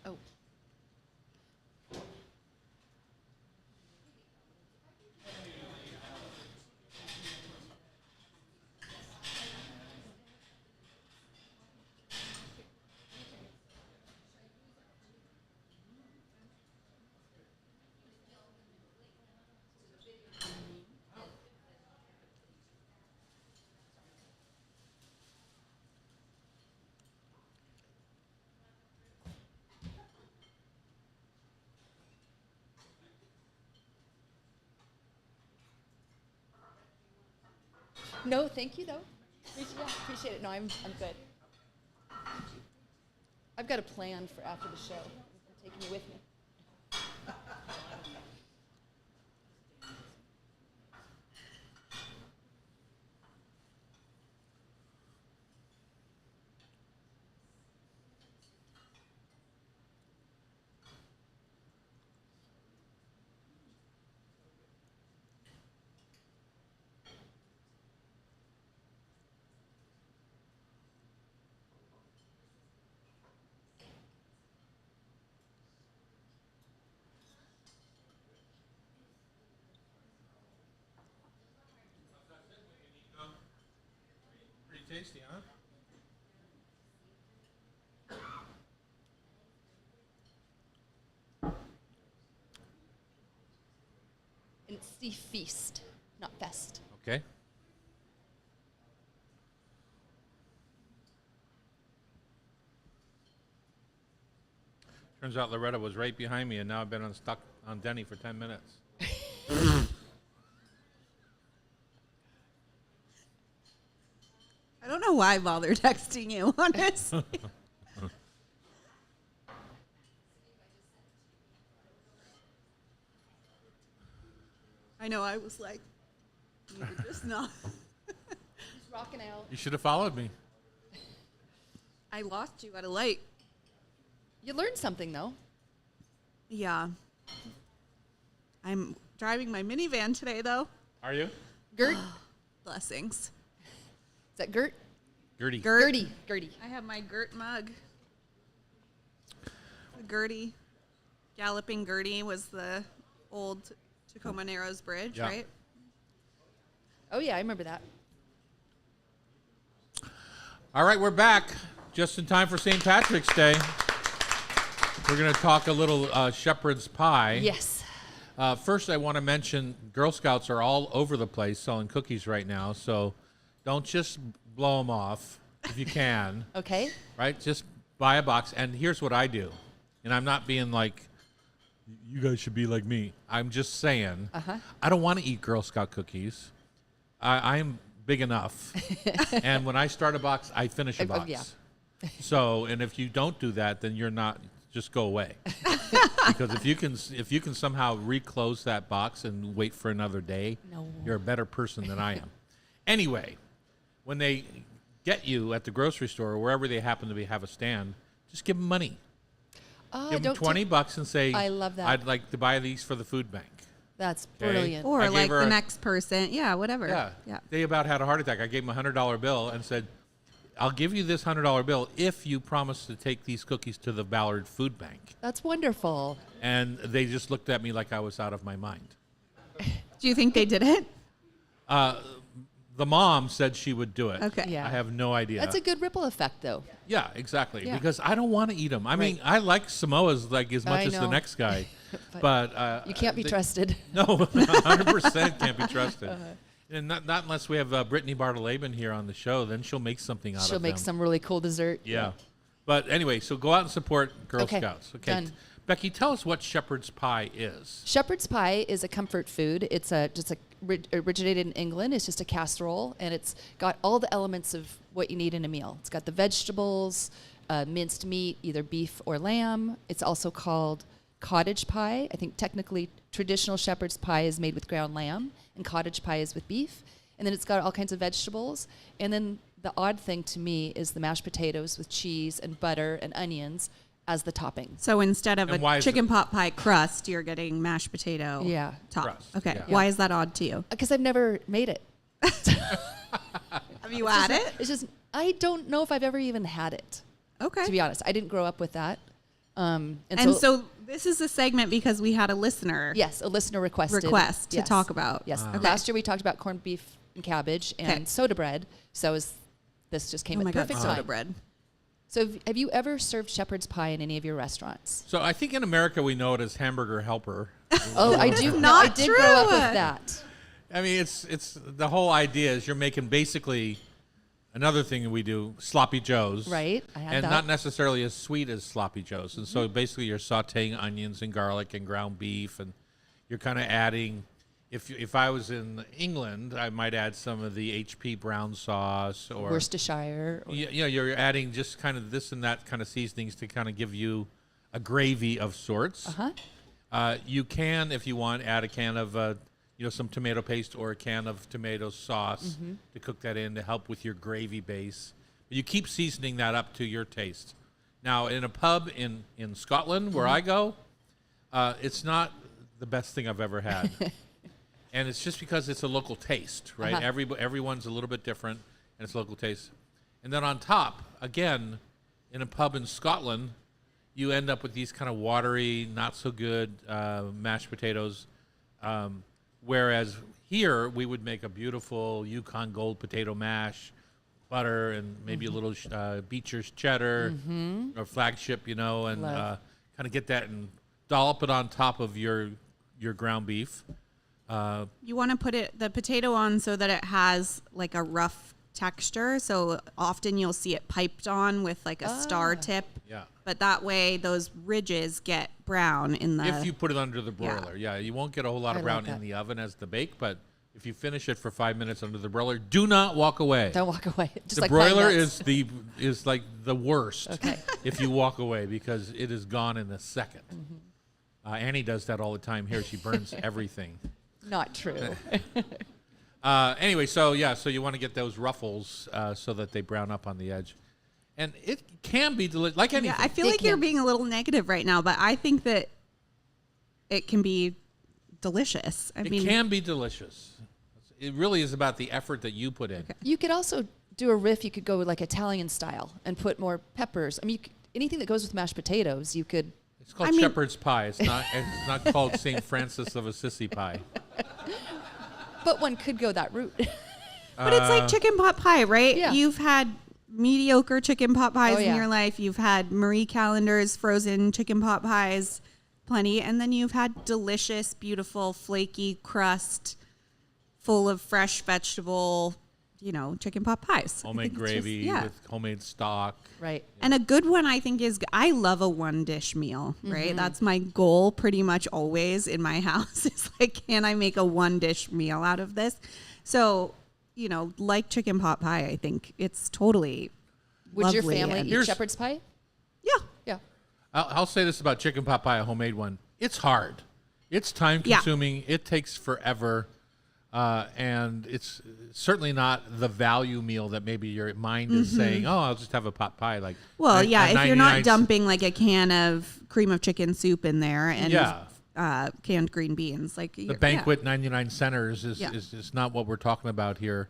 Oh. No, thank you though. Appreciate it. No, I'm good. I've got a plan for after the show. I'm taking you with me. Pretty tasty, huh? And it's the feast, not fest. Okay. Turns out Loretta was right behind me, and now I've been stuck on Denny for 10 minutes. I don't know why I bother texting you, honestly. I know, I was like, you would just not. Just rocking out. You should have followed me. I lost you at a light. You learned something though. Yeah. I'm driving my minivan today, though. Are you? Gert, is Blessings. that Gert? Gertie. Gertie. Gertie. I have my Gert mug. The Gertie. Galloping Gertie was the old Tacoma Narrows Bridge, Yeah. right? Oh yeah, I remember that. All right, we're back just in time for St. Patrick's Day. We're going to talk a little shepherd's pie. Yes. First, I want to mention Girl Scouts are all over the place selling cookies right now, so don't just blow them off if you can, Okay. right? Just buy a box, and here's what I do. And I'm not being like, you guys should be like me. I'm just saying, I don't want to eat Girl Scout cookies. I'm big enough. And when I start a box, I finish a box. yeah. So, and if you don't do that, then you're not, just go away. Because if you can somehow reclose that box and wait for another day, No. you're a better person than I am. Anyway, when they get you at the grocery store or wherever they happen to have a stand, just give them money. Give them don't $20 and say, I love that. I'd like to buy these for the food bank. That's Okay. brilliant. Or I gave like her the a- next person. Yeah, whatever. Yeah. They about had a heart attack. I gave them a $100 bill and said, I'll give you this $100 bill if you promise to take these cookies to the Ballard Food Bank. That's wonderful. And they just looked at me like I was out of my mind. Do you think they did it? The mom said she would do it. Okay. Yeah. I have no idea. That's a good ripple effect, though. Yeah, exactly. Yeah. Because I don't want to eat them. I mean, I like Samoas like as much I as the know. next guy, But but You can't be they- trusted. No, 100% can't be trusted. And not unless we have Brittany Bartolabin here on the show, then she'll make something out She'll of them. make some really cool dessert. Yeah. But anyway, so go out and support Girl Okay, Scouts. Okay. done. Becky, tell us what shepherd's pie is. Shepherd's pie is a comfort food. It's originated in England. It's just a casserole, and it's got all the elements of what you need in a meal. It's got the vegetables, minced meat, either beef or lamb. It's also called cottage pie. I think technically traditional shepherd's pie is made with ground lamb, and cottage pie is with beef. And then it's got all kinds of vegetables. And then the odd thing to me is the mashed potatoes with cheese and butter and onions as the topping. So instead of And why a is chicken it- pot pie crust, you're getting mashed potato Yeah. top. Crust, Okay. yeah. Why is that odd to you? Because I've never made it. Have you had it? It's just, I don't know if I've ever even had it, Okay. to be honest. I didn't grow up with that. And so this is a segment because we had a listener yes, a listener requested. request to Yes. talk about. Yes. Okay. Last year we talked about corned beef and cabbage and Okay. soda bread. So this just came Oh at my the God, perfect soda time. bread. So have you ever served shepherd's pie in any of your restaurants? So I think in America we know it as hamburger helper. Oh, I do. No, not I did grow up with true. that. I mean, it's the whole idea is you're making basically another thing that we do, sloppy joes. Right, I had and that. not necessarily as sweet as sloppy joes. And so basically you're sautéing onions and garlic and ground beef, and you're kind of adding if I was in England, I might add some of the HP brown sauce or Worcestershire. Or, you're adding just kind of this and that kind of seasonings to kind of give you a gravy of sorts. You can, if you want, add a can of some tomato paste or a can of tomato sauce to cook that in to help with your gravy base. But you keep seasoning that up to your taste. Now, in a pub in Scotland where I go, it's not the best thing I've ever had. And it's just because it's a local taste, right? Everyone's a little bit different, and it's local taste. And then on top, again, in a pub in Scotland, you end up with these kind of watery, not so good mashed potatoes. Whereas here, we would make a beautiful Yukon Gold potato mash, butter, and maybe a little Beecher's cheddar or flagship, and kind of get that and dollop it on top of your ground beef. You want to put the potato on so that it has like a rough texture. So often you'll see it piped on with like a star tip. Yeah. But that way those ridges get brown in the... If you put it under the broiler. Yeah, you won't get a whole lot of brown in the oven as the bake, but if you finish it for 5 minutes under the broiler, do not walk away. Don't walk away. Just the like broiler pine nuts. is like the worst Okay. if you walk away because it is gone in a second. Annie does that all the time here. She burns everything. Not true. Anyway, so you want to get those ruffles so that they brown up on the edge. And it can be delicious, like anything. Yeah, I feel like you're being a little negative right now, but I think that it can be delicious. It can be delicious. It really is about the effort that you put in. Okay. You could also do a riff. You could go like Italian style and put more peppers. I mean, anything that goes with mashed potatoes, you could. It's called shepherd's pie. It's not called St. Francis of Assisi pie. But one could go that route. But it's like chicken pot pie, right? Yeah. You've had mediocre chicken pot pies yeah. in your life. You've had Marie Callender's frozen chicken pot pies, plenty. And then you've had delicious, beautiful, flaky crust full of fresh vegetable, chicken pot pies. Homemade gravy with homemade stock. Right. And a good one, I think, is I love a one dish meal, right? That's my goal pretty much always in my house. It's like, can I make a one dish meal out of this? So, like chicken pot pie, I think it's totally Would your lovely family and- eat shepherd's pie? Yeah. Yeah. I'll say this about chicken pot pie, a homemade one. It's hard. It's time consuming. It takes forever. And it's certainly not the value meal that maybe your mind is saying, oh, I'll just have a pot pie. Like, Well, if you're not 99 dumping like a can of cream of chicken soup in there and canned green beans, like the banquet 99 centers is just not what we're talking about here.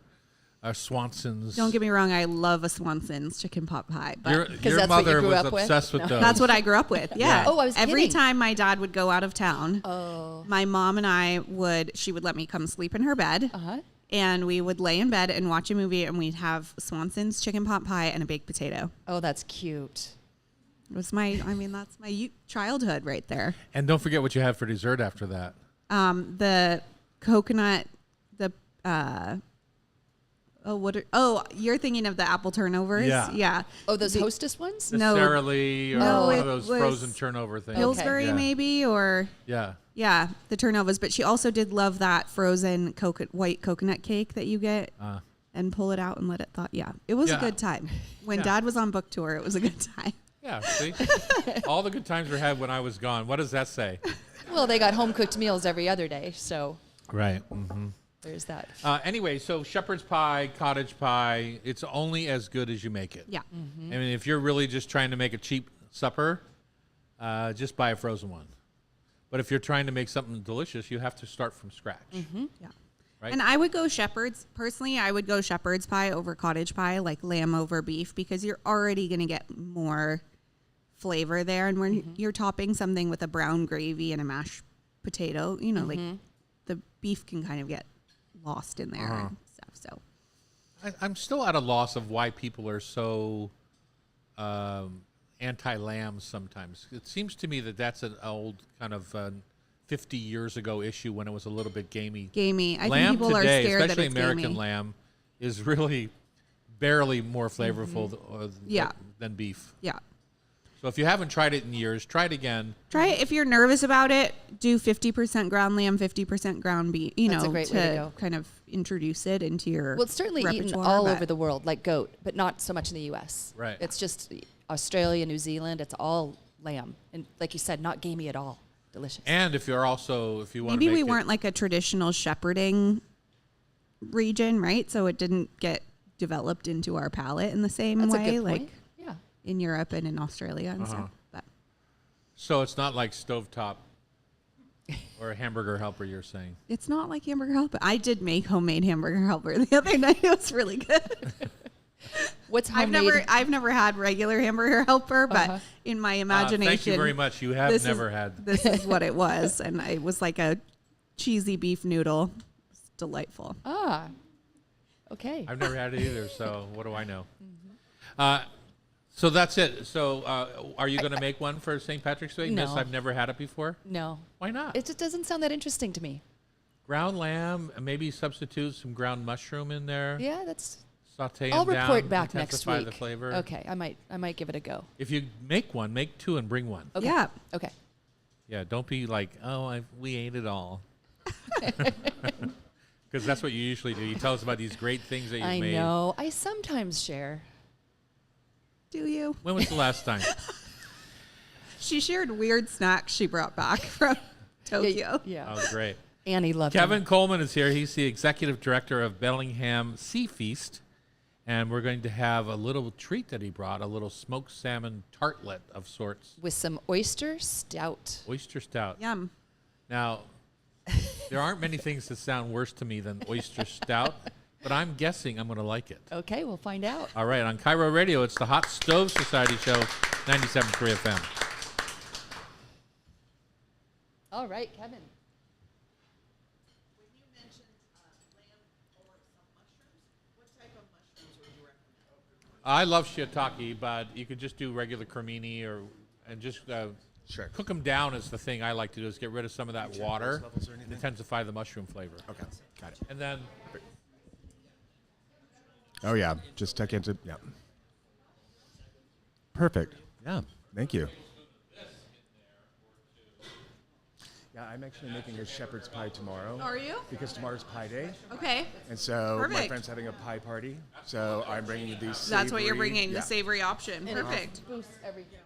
Swanson's. Don't get me wrong, I love a Swanson's chicken pot pie, but Your that's what you mother grew was up with? obsessed with No. those. that's what I grew up with. Yeah. Oh, I was Every kidding. time my dad would go out of town, Oh. my mom and I she would let me come sleep in her bed. Uh-huh. And we would lay in bed and watch a movie, and we'd have Swanson's chicken pot pie and a baked potato. Oh, that's cute. It was that's my childhood right there. And don't forget what you have for dessert after that. The coconut, you're thinking of the apple turnovers? Yeah. Yeah. Oh, those Hostess ones? The No. Sara Lee or No, one it of those was frozen turnover things. Pillsbury Yeah. maybe, or Yeah. the turnovers. But she also did love that frozen white coconut cake that you get and pull it out and let it thaw. Yeah, it was a Yeah. good time. When Yeah. Dad was on book tour, it was a good time. Yeah, see? All the good times were had when I was gone. What does that say? Well, they got home cooked meals every other day, so Right. Mm-hmm. there's that. Anyway, so shepherd's pie, cottage pie, it's only as good as you make it. Yeah. I mean, if you're really just trying to make a cheap supper, just buy a frozen one. But if you're trying to make something delicious, you have to start from scratch. Yeah. Right? And I would go shepherd's. Personally, I would go shepherd's pie over cottage pie, like lamb over beef, because you're already going to get more flavor there. And when you're topping something with a brown gravy and a mashed potato, like the beef can kind of get lost in there and stuff. So I'm still at a loss of why people are so anti-lamb sometimes. It seems to me that that's an old kind of 50 years ago issue when it was a little bit gamey. I Lamb think people today, are scared especially that it's American gamey. lamb, is really barely more flavorful than beef. Yeah. So if you haven't tried it in years, try it again. Try it. If you're nervous about it, do 50% ground lamb, 50% ground beef, That's a great way to go. kind of introduce it into your Well, it's certainly eaten repertoire, all but- over the world, like goat, but not so much in the U.S. Right. It's just Australia, New Zealand. It's all lamb, and like you said, not gamey at all. Delicious. And if you want to Maybe make we it, weren't like a traditional shepherding region, right? So it didn't get developed into our palate in the same That's a way, good like point. Yeah. in Europe and in Australia and stuff. But so it's not like stovetop or a hamburger helper, you're saying. it's not like hamburger helper. I did make homemade hamburger helper the other night. It was really good. What's homemade? I've never had regular hamburger helper, but in my imagination, Thank you very much. You have never had. This is what it was, and it was like a cheesy beef noodle. It's delightful. Ah. Okay. I've never had it either, so what do I know? So that's it. So are you going to make one for St. Patrick's Day? No. Miss, I've never had it before. No. Why not? It just doesn't sound that interesting to me. Ground lamb, and maybe substitute some ground mushroom in there. Yeah, that's. Saute I'll them down, report back next intensify week. the flavor. Okay, I might give it a go. If you make one, make two and bring one. Okay. Yeah. Okay. Yeah, don't be like, we ate it all. Because that's what you usually do. You tell us about these great things that you've I made. know. I sometimes share. Do you? When was the last time? She shared weird snacks she brought back from Tokyo. Yeah. Oh, great. Annie loved Kevin them. Coleman is here. He's the executive director of Bellingham Sea Feast. And we're going to have a little treat that he brought, a little smoked salmon tartlet of sorts. With some oyster stout. Oyster stout. Yum. Now, there aren't many things that sound worse to me than oyster stout, but I'm guessing I'm going to like it. Okay, we'll find out. All right, on Cairo Radio, it's the Hot Stove Society Show, 97.3 FM. All right, Kevin. When you mentioned lamb or some mushrooms, what type of mushrooms would you recommend? I love shiitake, but you could just do regular cremini and just Sure. cook them down is the thing I like to do, is get rid of some of that water levels or and anything? intensify the mushroom flavor. Okay, got it. And then Oh yeah, just tuck into yeah. Perfect. Yeah, thank you. Yeah, I'm actually making a shepherd's pie tomorrow. Are you? Because tomorrow's Pie Day, Okay. and so my Perfect. friend's having a pie party. So I'm bringing these. That's what you're savory- bringing, yeah, the savory option. And it Perfect. boosts everything.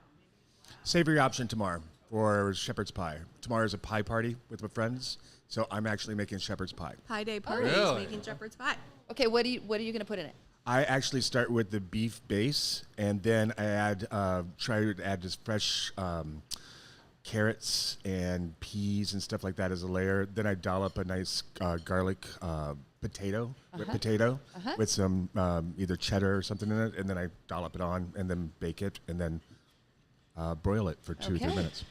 savory option tomorrow for shepherd's pie. Tomorrow's a pie party with my friends, so I'm actually making shepherd's pie. Pie day parties, Really? making shepherd's pie. Okay, what are you going to put in it? I actually start with the beef base, and then I add try to add just fresh carrots and peas and stuff like that as a layer. Then I dollop a nice garlic potato with some either cheddar or something in it, and then I dollop it on and then bake it and then broil it for 2 or 3 Okay. minutes.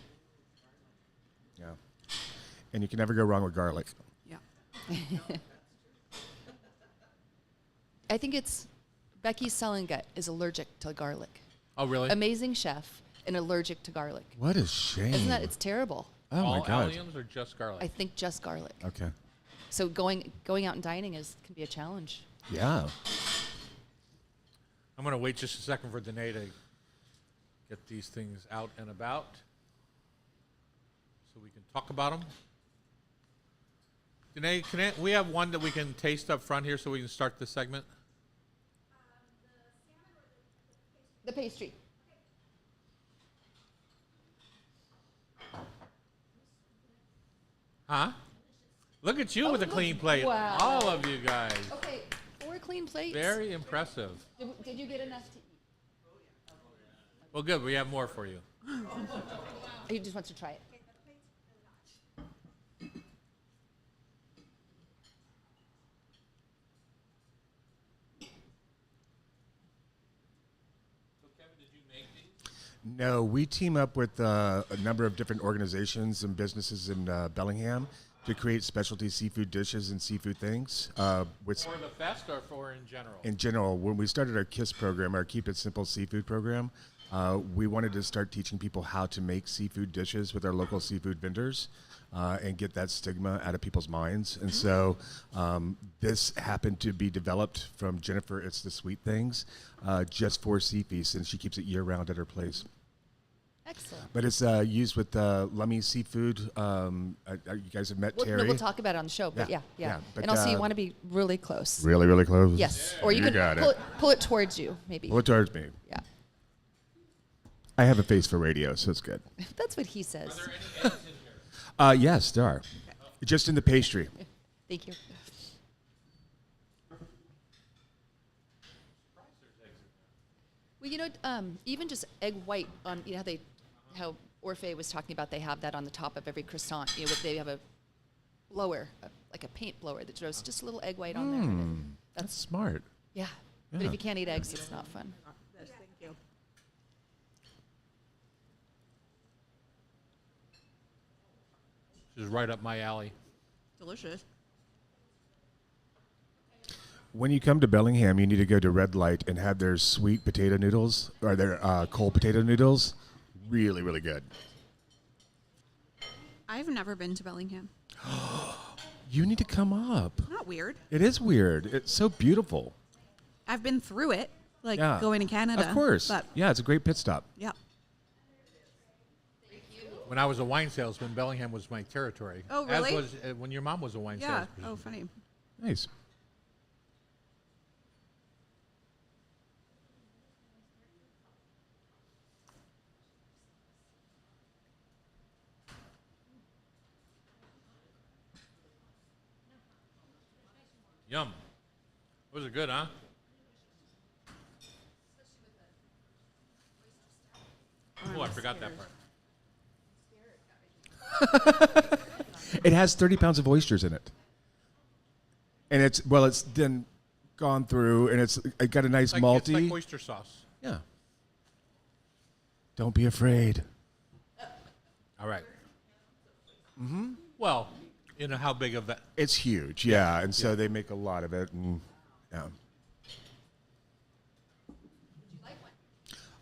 Yeah, and you can never go wrong with garlic. Yeah. I think it's Becky Sellingut is allergic to garlic. oh really? Amazing chef and allergic to garlic. What a shame! Isn't that? It's terrible. Oh All my god. alliums or just garlic? I think just garlic. Okay. So going out and dining can be a challenge. Yeah. I'm going to wait just a second for Danae to get these things out and about so we can talk about them. Danae, we have one that we can taste up front here so we can start this segment? The pastry. Huh? Look at you with a clean plate. Wow. All of you guys. Okay, 4 clean plates. Very impressive. Did you get enough to eat? Well, good. We have more for you. He just wants to try it. No, we team up with a number of different organizations and businesses in Bellingham to create specialty seafood dishes and seafood things. With For the fest or for in general? in general, when we started our KISS program, our Keep It Simple Seafood program, we wanted to start teaching people how to make seafood dishes with our local seafood vendors and get that stigma out of people's minds. And so this happened to be developed from Jennifer It's the Sweet Things just for Sea Feast, and she keeps it year-round at her place. Excellent. But it's used with Lummy Seafood. You guys have met Terry. We'll talk about it on the show, but Yeah, yeah. yeah, but, And also, you want to be really close. Really, really close? Yes. Or you You got can it. pull it towards you, maybe. Pull it towards me. Yeah. I have a face for radio, so it's good. That's what he says. Yes, there are. Just in the pastry. Thank you. Well, even just egg white on, how Orphe was talking about, they have that on the top of every croissant. They have a blower, like a paint blower that throws just a little egg white on there. And That's smart. yeah. But if you can't eat eggs, it's not fun. Yes, thank you. Which is right up my alley. Delicious. When you come to Bellingham, you need to go to Red Light and have their sweet potato noodles or their cold potato noodles. Really, really good. I've never been to Bellingham. You need to come up. Not weird. It is weird. It's so beautiful. I've been through it, like Yeah. going to Canada. Of course. But Yeah, it's a great pit stop. yeah. When I was a wine salesman, Bellingham was my territory. Oh, really? As was when your mom was a wine Yeah. salesperson. Oh, funny. Nice. Yum. Was it good, huh? Oh, I forgot that part. It has 30 pounds of oysters in it. And it's then gone through, and it got a nice It's malty. like oyster sauce. Yeah. Don't be afraid. All right. Mm-hmm. Well, how big of that? It's huge, yeah. And so they make a lot of it. And, yeah.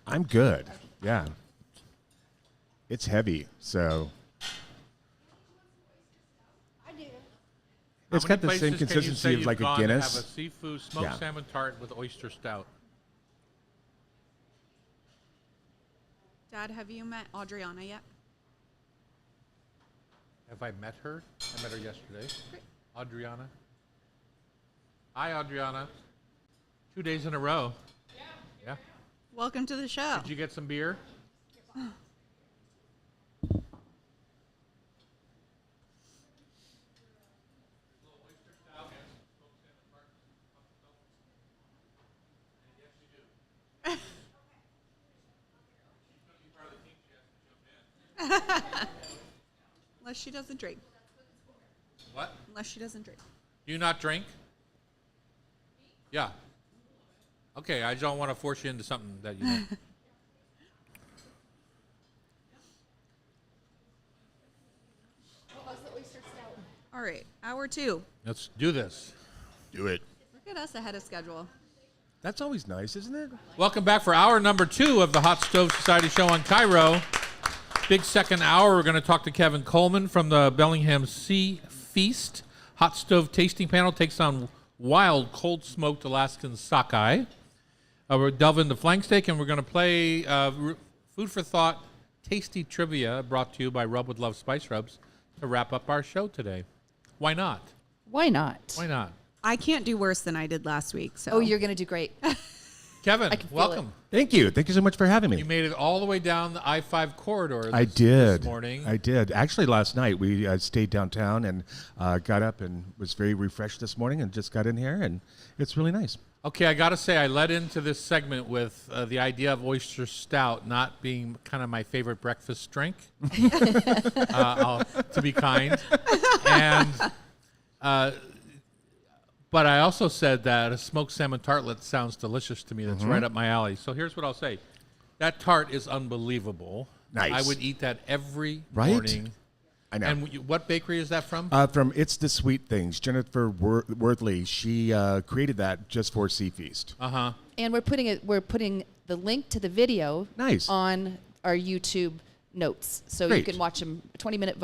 I'm good. Yeah. It's heavy, so. It's How got many the same places can you say consistency of you've like a gone to Guinness. Have a seafood smoked Yeah. salmon tart with oyster stout. Dad, have you met Adriana yet? Have I met her? I met her yesterday. Adriana. Hi, Adriana. 2 days in a row. Yeah. Welcome to the show. Did you get some beer? Unless she doesn't drink. What? Unless she doesn't drink. Do you not drink? Yeah. Okay, I don't want to force you into something that you don't. All right, hour 2. Let's do this. Do it. Look at us ahead of schedule. That's always nice, isn't it? Welcome back for hour number 2 of the Hot Stove Society show on Cairo. Big second hour, we're going to talk to Kevin Coleman from the Bellingham Sea Feast. Hot Stove Tasting Panel takes on wild, cold-smoked Alaskan sockeye. We'll delve into flank steak, and we're going to play Food for Thought Tasty Trivia, brought to you by Rub with Love Spice Rubs, to wrap up our show today. Why not? Why not? Why not? I can't do worse than I did last week. So. Oh, you're going to do great. Kevin, I can feel welcome. Thank you. Thank you so much for having me. You made it all the way down the I-5 corridor I did. this morning. I did. Actually, last night we stayed downtown and got up and was very refreshed this morning and just got in here, and it's really nice. Okay, I got to say, I led into this segment with the idea of oyster stout not being kind of my favorite breakfast drink, to be kind. And, but I also said that a smoked salmon tartlet sounds delicious to me. That's right up my alley. So here's what I'll say. That tart is unbelievable. Nice. I would eat that every Right? morning. I know. And what bakery is that from? From It's the Sweet Things, Jennifer Worthley. She created that just for Sea Feast. Uh-huh. And we're putting the link to the video Nice. on our YouTube notes, so you Great. can watch them. 20-minute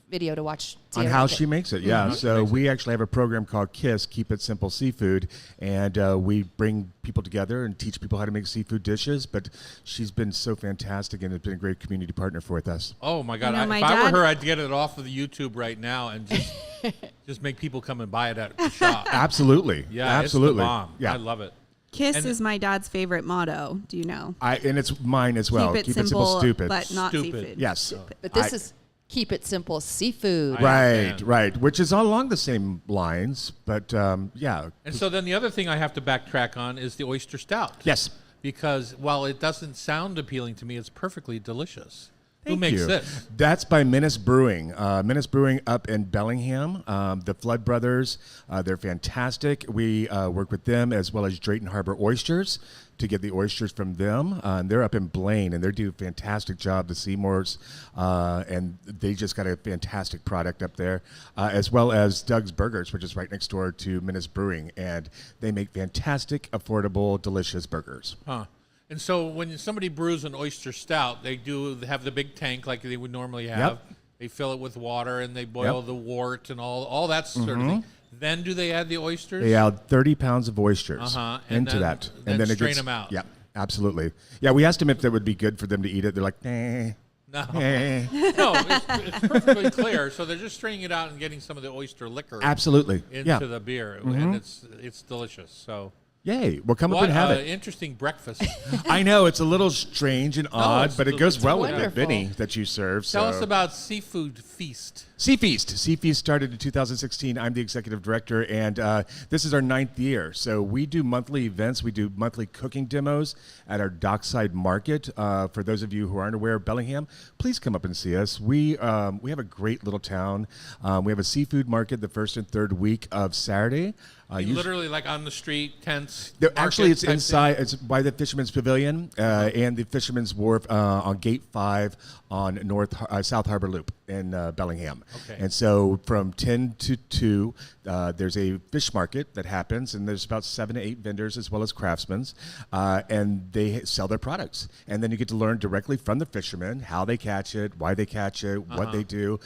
video to watch see On her how make she it. makes it, yeah. So we actually have a program called KISS, Keep It Simple Seafood, and we bring people together and teach people how to make seafood dishes. But she's been so fantastic and has been a great community partner with us. Oh my God! know, If my I were dad- her, I'd get it off of the YouTube right now and just make people come and buy it at the shop. Absolutely, Yeah, absolutely, it's the bomb. yeah. I love it. KISS And- is my dad's favorite motto. Do you know? And it's mine as well. Keep it simple, stupid. but not Stupid. seafood. Yes. But this is keep it simple seafood. I- Right, understand. right. Which is all along the same lines, but yeah. And so then the other thing I have to backtrack on is the oyster stout. Yes. Because while it doesn't sound appealing to me, it's perfectly delicious. Who Thank makes you. this? That's by Menace Brewing. Menace Brewing up in Bellingham. The Flood Brothers, they're fantastic. We work with them as well as Drayton Harbor Oysters to get the oysters from them. They're up in Blaine, and they do a fantastic job, the Seymours, and they just got a fantastic product up there, as well as Doug's Burgers, which is right next door to Menace Brewing, and they make fantastic, affordable, delicious burgers. Huh. And so when somebody brews an oyster stout, they do have the big tank like they would normally have. Yep. They fill it with water and they boil Yep. the wort and all that sort of thing. Then do they add the oysters? They add 30 pounds of oysters Uh-huh. And into then- that. then it strain gets, them out. Yeah, absolutely. Yeah, we asked them if that would be good for them to eat it. They're like, eh. No. eh. No, it's perfectly clear. So they're just straining it out and getting some of the oyster liquor Absolutely. into Yeah. the beer, and it's delicious. So Yay. Well, come up what and have an it. interesting breakfast. I know it's a little strange and odd, it's but it goes it's well with the wonderful. Benny that you serve. Tell so. us about Seafood Feast. Sea Feast. Sea Feast started in 2016. I'm the executive director, and this is our 9th year. So we do monthly events. We do monthly cooking demos at our Dockside Market. For those of you who aren't aware of Bellingham, please come up and see us. We have a great little town. We have a seafood market the first and third week of Saturday. Literally, like on the street, tents. Actually, market it's type thing? inside. It's by the Fisherman's Pavilion and the Fisherman's Wharf on Gate 5 on South Harbor Loop in Bellingham. Okay. And so from 10 to 2, there's a fish market that happens, and there's about 7 to 8 vendors as well as craftsmen, and they sell their products. And then you get to learn directly from the fishermen how they catch it, why they catch it, what they do.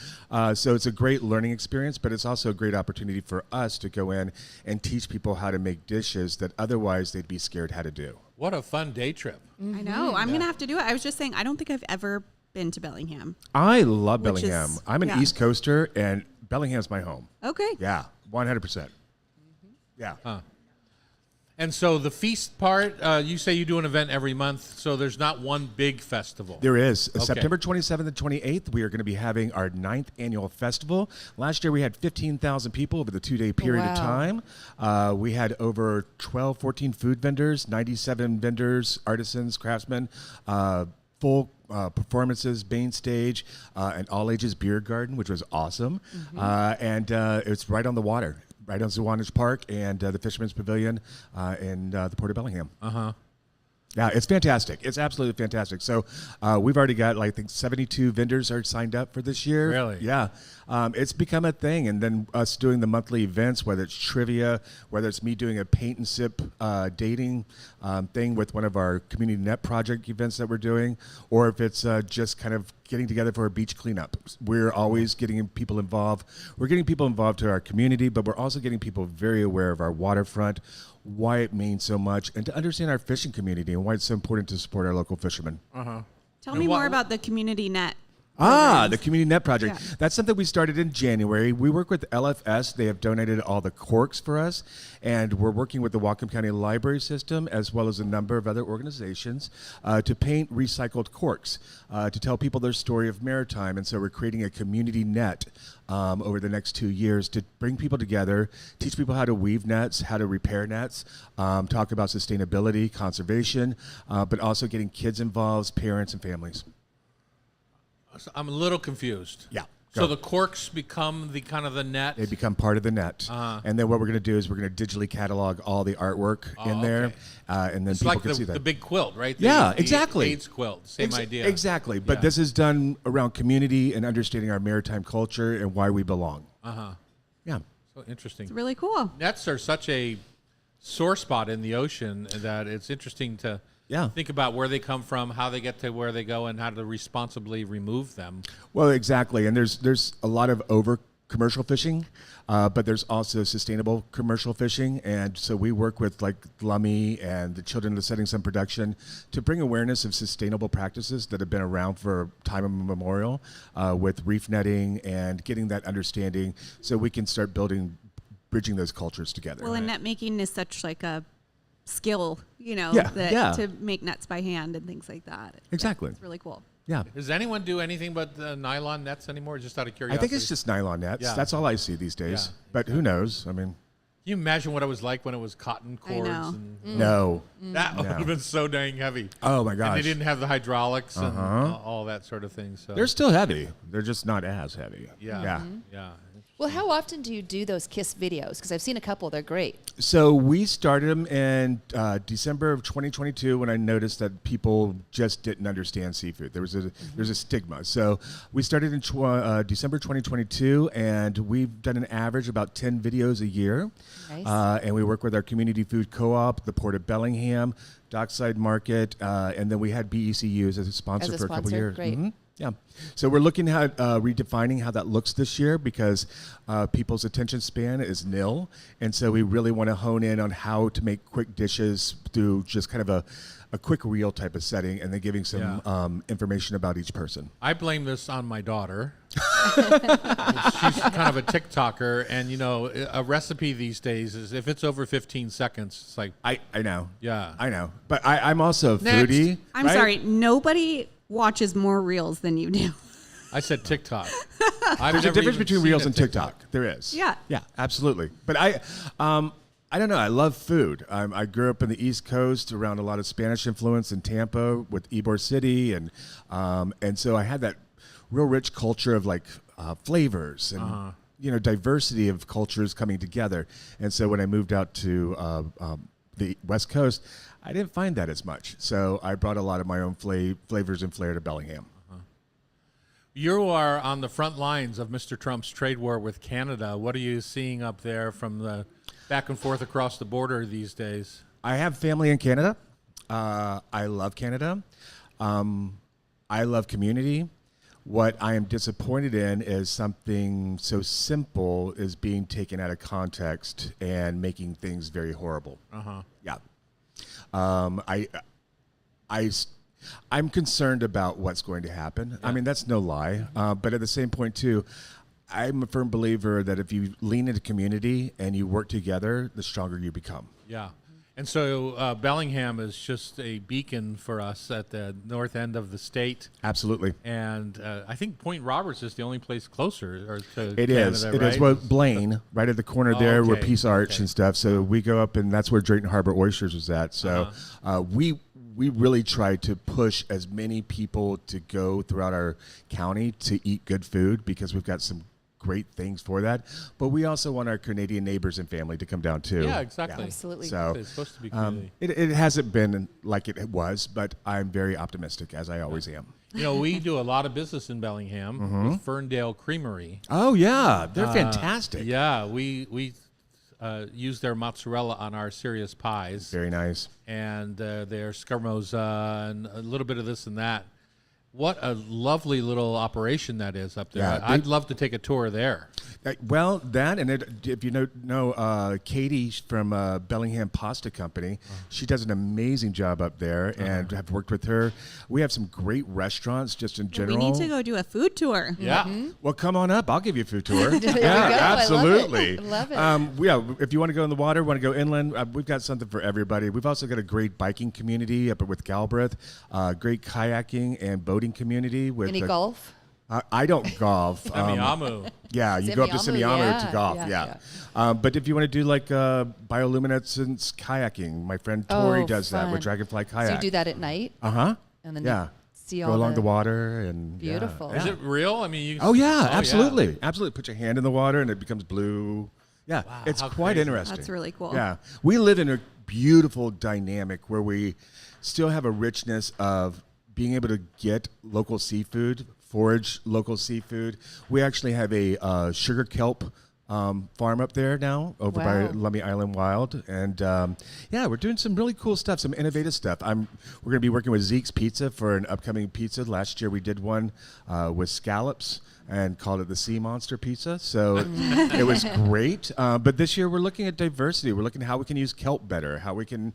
So it's a great learning experience, but it's also a great opportunity for us to go in and teach people how to make dishes that otherwise they'd be scared how to do. What a fun day trip. I know. I'm going to have to do it. I was just saying, I don't think I've ever been to Bellingham. I love Which is- Bellingham. I'm an yeah. East Coaster, and Bellingham's my home. Okay. Yeah, 100%. Yeah. And so the feast part, you say you do an event every month, so there's not one big festival. There is. Okay. September 27th and 28th, we are going to be having our 9th annual festival. Last year, we had 15,000 people over the 2-day period of Wow. time. We had over 12, 14 food vendors, 97 vendors, artisans, craftsmen, full performances, main stage, an all-ages beer garden, which was awesome. And it's right on the water, right on Zewanich Park and the Fisherman's Pavilion in the Port of Bellingham. Yeah, it's fantastic. It's absolutely fantastic. So we've already got, like, I think 72 vendors are signed up for this year. Really? Yeah. It's become a thing. And then us doing the monthly events, whether it's trivia, whether it's me doing a paint and sip dating thing with one of our community net project events that we're doing, or if it's just kind of getting together for a beach cleanup. We're always getting people involved. We're getting people involved to our community, but we're also getting people very aware of our waterfront, why it means so much, and to understand our fishing community and why it's so important to support our local fishermen. Tell And me what- more about the community net. The Community Net Project. Yeah. That's something we started in January. We work with LFS. They have donated all the corks for us, and we're working with the Whatcom County Library System as well as a number of other organizations to paint recycled corks, to tell people their story of maritime. And so we're creating a community net over the next 2 years to bring people together, teach people how to weave nets, how to repair nets, talk about sustainability, conservation, but also getting kids involved, parents, and families. So I'm a little confused. Yeah. So Go. the corks become the kind of the net. They become part of the net. And then what we're going to do is we're going to digitally catalog all the artwork in there, okay. and then It's people like can see that. the big quilt, right? Yeah, The exactly. AIDS quilt, same idea. Exactly. But Yeah. this is done around community and understanding our maritime culture and why we belong. Yeah. So interesting. It's really cool. Nets are such a sore spot in the ocean that it's interesting to Yeah. think about where they come from, how they get to where they go, and how to responsibly remove them. Well, exactly. And there's a lot of over commercial fishing, but there's also sustainable commercial fishing. And so we work with like Lummi and the Children of the Setting Sun Production to bring awareness of sustainable practices that have been around for time immemorial with reef netting and getting that understanding so we can start bridging those cultures together. Well, and net making is such like a skill, Yeah, yeah. to make nets by hand and things like that. Exactly. It's really cool. Yeah. Does anyone do anything but nylon nets anymore? Just out of I curiosity. think it's just nylon nets. Yeah. That's all I see these days. Yeah, But who knows? I mean, Can you imagine what it was like when it was cotton I cords? know. And no. that would have been so dang heavy. Oh my And gosh. they didn't have the hydraulics and all that sort of thing. So They're still heavy. They're just not as heavy. yeah, Yeah. yeah. Well, how often do you do those KISS videos? Because I've seen a couple. They're great. So we started them in December of 2022 when I noticed that people just didn't understand seafood. There's a stigma. So we started in December 2022, and we've done an average about 10 videos a year. Nice. And we work with our community food co-op, the Port of Bellingham, Dockside Market, and then we had BECUs as a sponsor As a for a couple sponsor, years. great. Yeah. So we're looking at redefining how that looks this year because people's attention span is nil. And so we really want to hone in on how to make quick dishes through just kind of a quick reel type of setting and then giving some information about each person. I blame this on my daughter. She's kind of a TikToker, and a recipe these days is if it's over 15 seconds, it's like, I know. yeah. I know. But I'm also a Next. foodie. I'm right? sorry. Nobody watches more reels than you do. I said TikTok. There's a difference between Reels and TikTok. There is. Yeah. Yeah, absolutely. But I don't know. I love food. I grew up in the East Coast around a lot of Spanish influence in Tampa with Ybor City, and so I had that real rich culture of like flavors and diversity of cultures coming together. And so when I moved out to the West Coast, I didn't find that as much. So I brought a lot of my own flavors and flair to Bellingham. You are on the front lines of Mr. Trump's trade war with Canada. What are you seeing up there from the back and forth across the border these days? I have family in Canada. I love Canada. I love community. What I am disappointed in is something so simple is being taken out of context and making things very horrible. Yeah. I'm concerned about what's going to happen. I mean, that's no lie. But at the same point, too, I'm a firm believer that if you lean into community and you work together, the stronger you become. Yeah. And so Bellingham is just a beacon for us at the north end of the state. Absolutely. And I think Point Roberts is the only place closer to It Canada, is. right? It is. Well, Blaine, right at the corner there, where okay, Peace Arch okay. and stuff. So we go up, and that's where Drayton Harbor Oysters was at. So we really try to push as many people to go throughout our county to eat good food because we've got some great things for that. But we also want our Canadian neighbors and family to come down too. Yeah, exactly. Absolutely. So It's supposed to be community. it hasn't been like it was, but I'm very optimistic, as I always am. We do a lot of business in Bellingham with Ferndale Creamery. Oh yeah, they're fantastic. Yeah, we use their mozzarella on our serious pies. Very nice. And their scaramouza and a little bit of this and that. What a lovely little operation that is up there. Yeah, I'd love to take a tour there. Well, that and if you know Katie from Bellingham Pasta Company, she does an amazing job up there, and have worked with her. We have some great restaurants just in general. We need to go do a food tour. Yeah. Well, come on up. I'll give you a food tour. There you yeah, go. absolutely. I love it. Yeah, if you want to go in the water, want to go inland, we've got something for everybody. We've also got a great biking community up with Galbraith, great kayaking and boating community. With Any golf? I don't golf. Semiamu. Yeah, you go up to Semiamu, Semiamu to yeah, golf. yeah, Yeah. But if you want to do like bioluminescence kayaking, my friend Tori does that with fun. Dragonfly Kayak. So you do that at night? And then yeah. you see Go all along the water and Beautiful. Yeah. Is it real? I mean, you. Oh yeah, absolutely, absolutely. Put your hand in the water and it becomes blue. Yeah, Wow, it's how quite crazy. interesting. That's really cool. Yeah, we live in a beautiful dynamic where we still have a richness of being able to get local seafood, forage local seafood. We actually have a sugar kelp farm up there now over by Wow. Lummi Island Wild. And yeah, we're doing some really cool stuff, some innovative stuff. We're going to be working with Zeke's Pizza for an upcoming pizza. Last year we did one with scallops and called it the Sea Monster Pizza. So it was great. But this year we're looking at diversity. We're looking at how we can use kelp better, how we can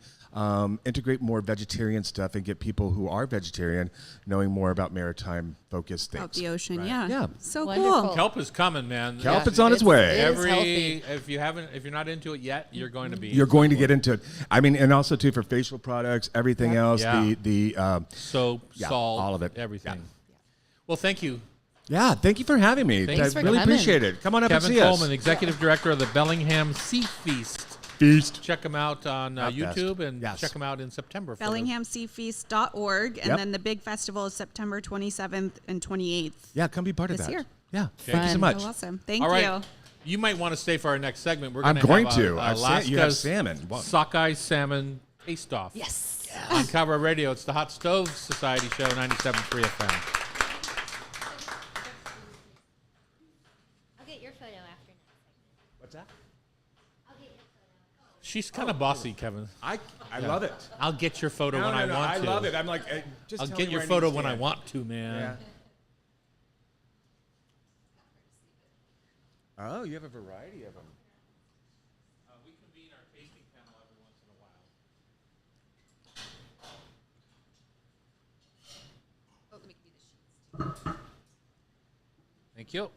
integrate more vegetarian stuff and get people who are vegetarian knowing more about maritime focused things. Out the ocean, Right. yeah. Yeah. So Wonderful. cool. Kelp is coming, man. Kelp Yeah. is on its way. It is healthy. If you're not into it yet, you're going to be. You're going to get into it. I mean, and also too for facial products, everything else. Yeah. The soap, Yeah, salt, all of it. everything. Yeah. Well, thank you, yeah. Thank you for having me. Thanks I for really coming. appreciate it. Come on up Kevin and see Coleman, us. Executive Director of the Bellingham Sea Feast. Feast. Check them out on Out best. YouTube and Yes. check them out in September. for the- BellinghamSeaFeast.org. And Yep. then the big festival is September 27th and 28th. Yeah, come be part of This that. year. Yeah. Thank you so Fun. much. Oh, awesome. Thank All right. you. You might want to stay for our next segment. We're I'm gonna going have to. A You have Alaska's salmon. Wow. Sockeye salmon taste off. Yes. On Cover Radio. It's the Hot Stove Society Show, 97.3 FM. I'll get your photo after next. What's that? I'll get your photo. She's kind of bossy, Kevin. I love it. I'll get your photo when I want I to. love it. I'm like, just I'll tell get me your where photo need to when I stand. want to, man. Yeah. Oh, you have a variety of them. We convene our tasting panel every once in a while. Oh, let me give you the sheets. Thank you.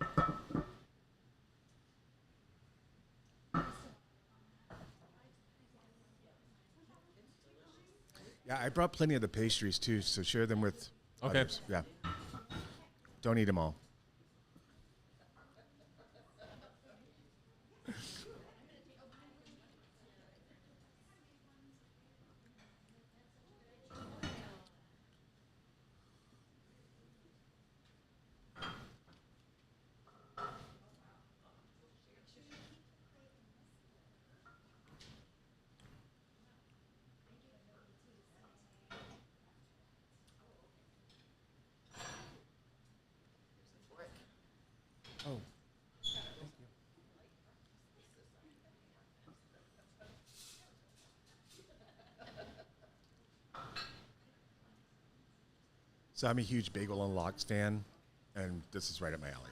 Yeah, I brought plenty of the pastries too, so share them with Okay. others. Yeah. Don't eat them all. Oh. So I'm a huge bagel and lox fan, and this is right up my alley.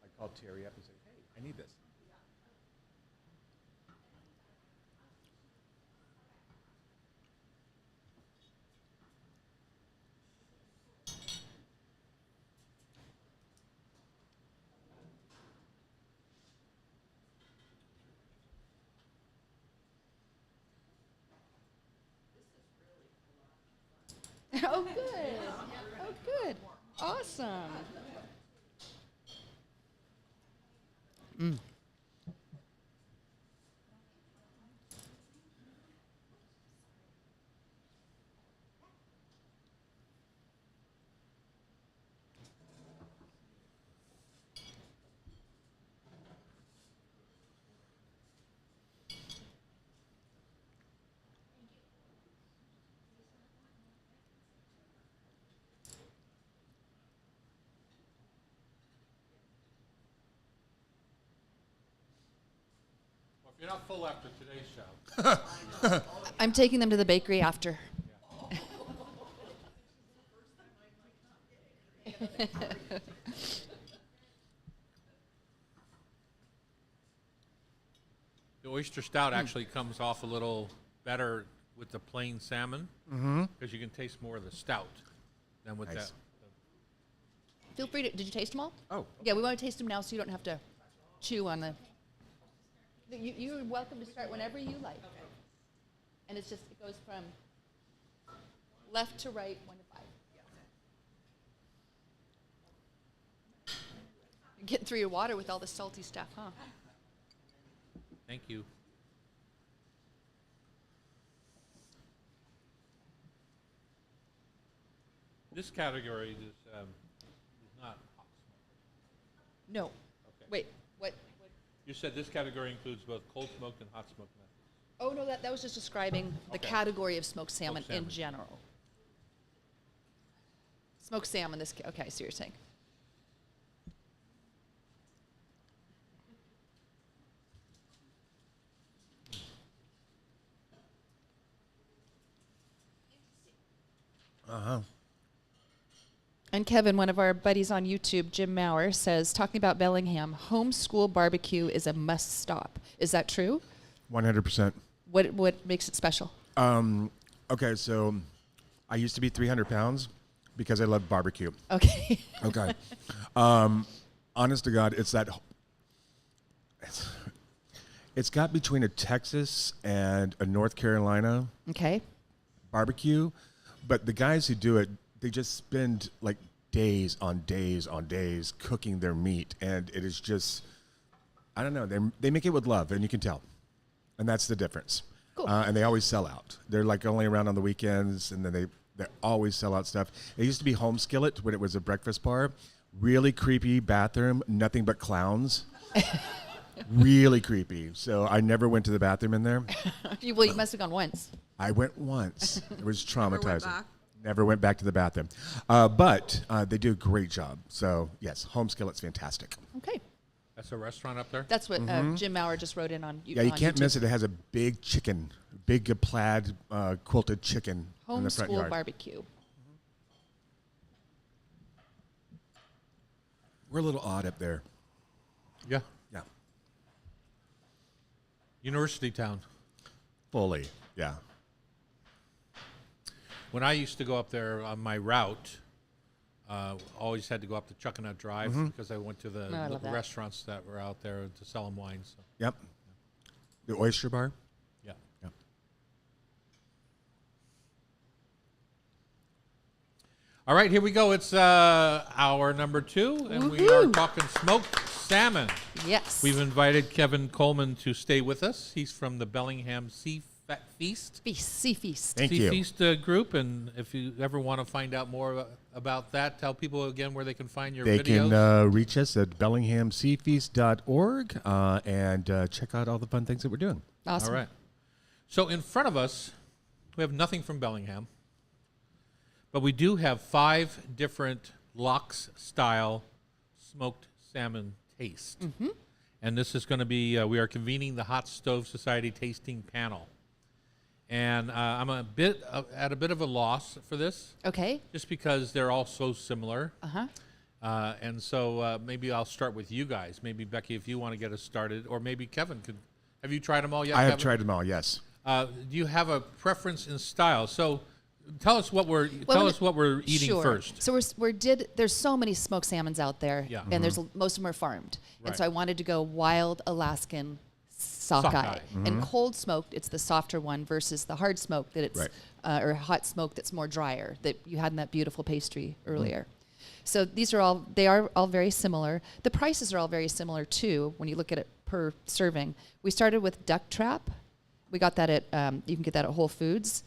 I called Terry up and said, "Hey, I need this." Oh, good. Oh, good. Awesome. Well, if you're not full after today's show. I'm taking them to the bakery after. The oyster stout actually comes off a little better with the plain salmon because you can taste more of the stout than with Nice. that. Feel free to. Did you taste them all? Oh. Yeah, we want to taste them now so you don't have to chew on the. You're welcome to start whenever you like. And it's just, it goes from left to right, 1 to 5. You're getting through your water with all the salty stuff, huh? Thank you. This category is not hot. No. Okay. Wait, what You said this category includes both cold smoked and hot smoked methods. Oh, no, that was just describing the Okay. category of smoked salmon, salmon. in general. Smoked salmon, okay, I see what you're saying. And Kevin, one of our buddies on YouTube, Jim Maurer, says, talking about Bellingham, homeschool barbecue is a must stop. Is that true? 100%. What makes it special? Okay, so I used to be 300 pounds because I love barbecue. Okay. Okay. Honest to God, it's got between a Texas and a North Carolina Okay. barbecue, but the guys who do it, they just spend like days on days on days cooking their meat, and it is just, I don't know, they make it with love, and you can tell, and that's the difference. Cool. And they always sell out. They're like only around on the weekends, and then they always sell out stuff. It used to be Home Skillet when it was a breakfast bar. Really creepy bathroom, nothing but clowns. Really creepy. So I never went to the bathroom in there. You must have gone once. I went once. It was Never went traumatizing. back. Never went back to the bathroom. But they do a great job. So, yes, Home Skillet's fantastic. Okay. That's a restaurant up there? That's what Jim Maurer just wrote in on Yeah, you on can't YouTube. miss it. It has a big chicken, big plaid quilted chicken in the front Homeschool yard. barbecue. We're a little odd up there. Yeah. Yeah, University town. fully. Yeah. When I used to go up there on my route, always had to go up to Chuckanut Drive because I went to the I love local that. restaurants that were out there to sell them wine. So, Yep. The oyster bar. yeah. Yep. All right, here we go. It's hour number 2, and we are Woohoo. talking smoked salmon. Yes. We've invited Kevin Coleman to stay with us. He's from the Bellingham Feast. Sea feast. Thank Sea you. Feast group, and if you ever want to find out more about that, tell people again where they can find your They videos. can reach us at bellinghamseafeast.org and check out all the fun things that we're doing. Awesome. All right. So in front of us, we have nothing from Bellingham, but we do have 5 different Locks-style smoked salmon taste. And this is going to be, we are convening the Hot Stove Society tasting panel. And I'm at a bit of a loss for this, Okay. just because they're all so similar. Uh-huh. And so maybe I'll start with you guys. Maybe Becky, if you want to get us started, or maybe Kevin could. Have you tried them all yet? I have Kevin? tried them all, yes. Do you have a preference in style? So tell us what we're eating Sure. first. So there's so many smoked salmons out there, Yeah. and there's most of them are farmed, and so Right. I wanted to go wild Alaskan sockeye. Sockeye. And cold smoked, it's the softer one versus the hard smoked that it's Right. or hot smoked that's more drier that you had in that beautiful pastry earlier. So they are all very similar. The prices are all very similar too when you look at it per serving. We started with duck trap. We got that at you can get that at Whole Foods.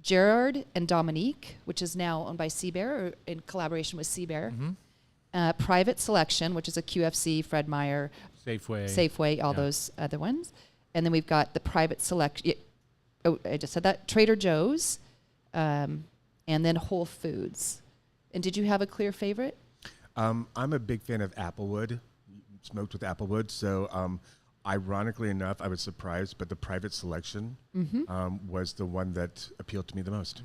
Gerard and Dominique, which is now owned by Sea Bear, or in collaboration with Sea Bear. Private Selection, which is a QFC, Fred Meyer, Safeway, all Yeah. those other ones. And then we've got the Private Selection. Oh, I just said that. Trader Joe's, and then Whole Foods. And did you have a clear favorite? I'm a big fan of applewood, smoked with applewood. So, ironically enough, I was surprised, but the Private Selection was the one that appealed to me the most.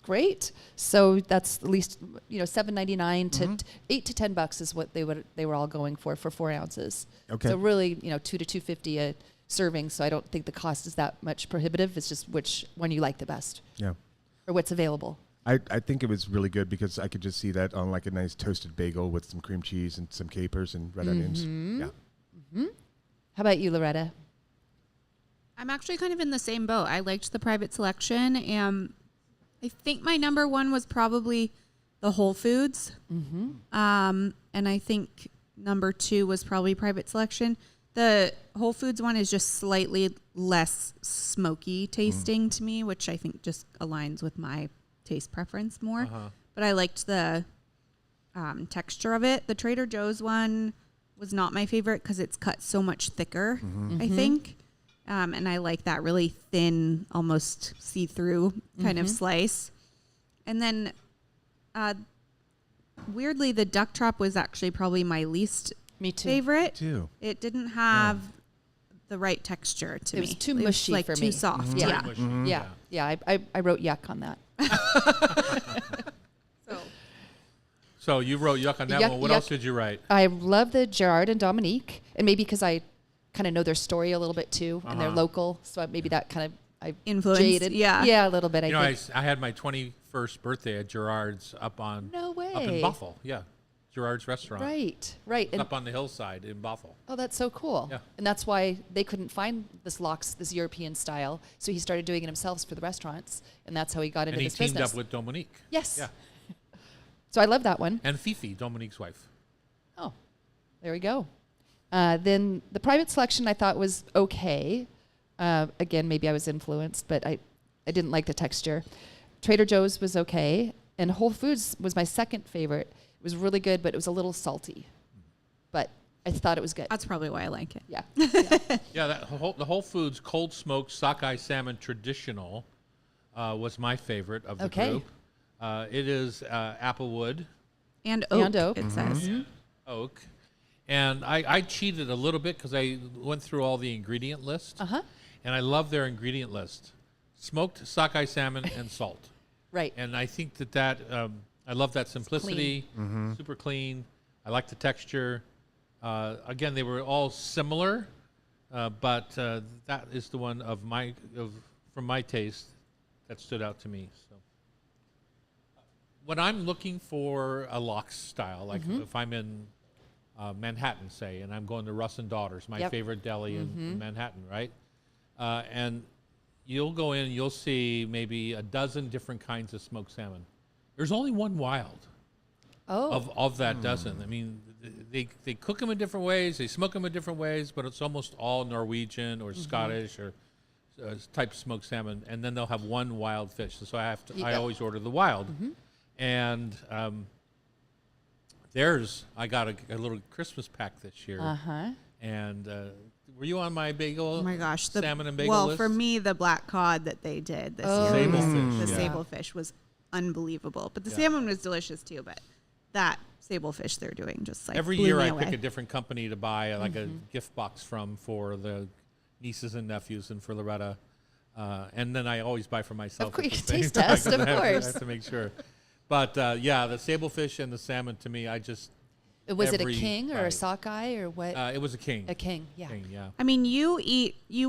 Great. So that's at least $7.99 to $8 to $10 is what they were all going for 4 ounces. Okay. So really, $2 to $2.50 a serving. So I don't think the cost is that much prohibitive. It's just which one you like the best Yeah. or what's available. I think it was really good because I could just see that on like a nice toasted bagel with some cream cheese and some capers and red onions. Yeah. How about you, Loretta? I'm actually kind of in the same boat. I liked the Private Selection, and I think my number one was probably the Whole Foods. And I think number 2 was probably Private Selection. The Whole Foods one is just slightly less smoky tasting to me, which I think just aligns with my taste preference more. But I liked the texture of it. The Trader Joe's one was not my favorite because it's cut so much thicker, I think. And I like that really thin, almost see-through kind of slice. And then, weirdly, the duck trap was actually probably my least Me too. favorite. Too. It didn't have the right texture to It me. was too mushy like for too me. soft. Yeah. Yeah. Mushy. Yeah. I wrote yuck on that. So you wrote yuck on that Yuck- one. What yuck. else did you write? I love the Gerard and Dominique, and maybe because I kind of know their story a little bit too, and they're local, so maybe that kind of I Influenced, jaded. yeah. Yeah, a little bit. You know, I think. I had my 21st birthday at Gerard's up on No way. up in Bothell. Yeah, Gerard's restaurant. Right. And Up on the hillside in Bothell. oh, that's so cool. Yeah. And that's why they couldn't find this lox, this European style, so he started doing it himself for the restaurants, and that's how he got into And he this teamed business. up with Dominique. Yes. Yeah. So I love that one. And Fifi, Dominique's wife. Oh, there we go. Then the private selection I thought was okay. Again, maybe I was influenced, but I didn't like the texture. Trader Joe's was okay. And Whole Foods was my second favorite. It was really good, but it was a little salty. But I thought it was good. That's probably why I like it. Yeah. Yeah, the Whole Foods cold smoked sockeye salmon traditional was my favorite of the Okay. group. It is applewood, And oak, And oak. it says. oak. And I cheated a little bit because I went through all the ingredient list. Uh-huh. And I love their ingredient list. Smoked sockeye salmon and salt. Right. And I think that I love that simplicity, super clean. I like the texture. Again, they were all similar, but that is the one from my taste that stood out to me. So, when I'm looking for a lox style, like if I'm in Manhattan, say, and I'm going to Russ and Daughters, my Yep. favorite deli in Manhattan, right? And you'll go in, you'll see maybe a dozen different kinds of smoked salmon. There's only one wild Oh. of that dozen. I mean, they cook them in different ways, they smoke them in different ways, but it's almost all Norwegian or Scottish or type smoked salmon, and then they'll have one wild fish. So I Yeah. always order the wild, and I got a little Christmas pack this year, Uh-huh. and were you on my bagel? Oh my gosh. salmon and bagel Well, list? for me, the black cod that they did this Oh. year, Sablefish, the yeah. sablefish was unbelievable. But the Yeah. salmon was delicious too. But that sablefish they're doing just like Every blew year me I away. pick a different company to buy like a gift box from for the nieces and nephews and for Loretta. And then I always buy for myself. Of course, at the you same taste time, test, 'cause of I course. have to make sure. But yeah, the sablefish and the salmon to me, Was it a every king or a bite. sockeye or what? it was a king. A king, yeah. King, yeah. I mean, you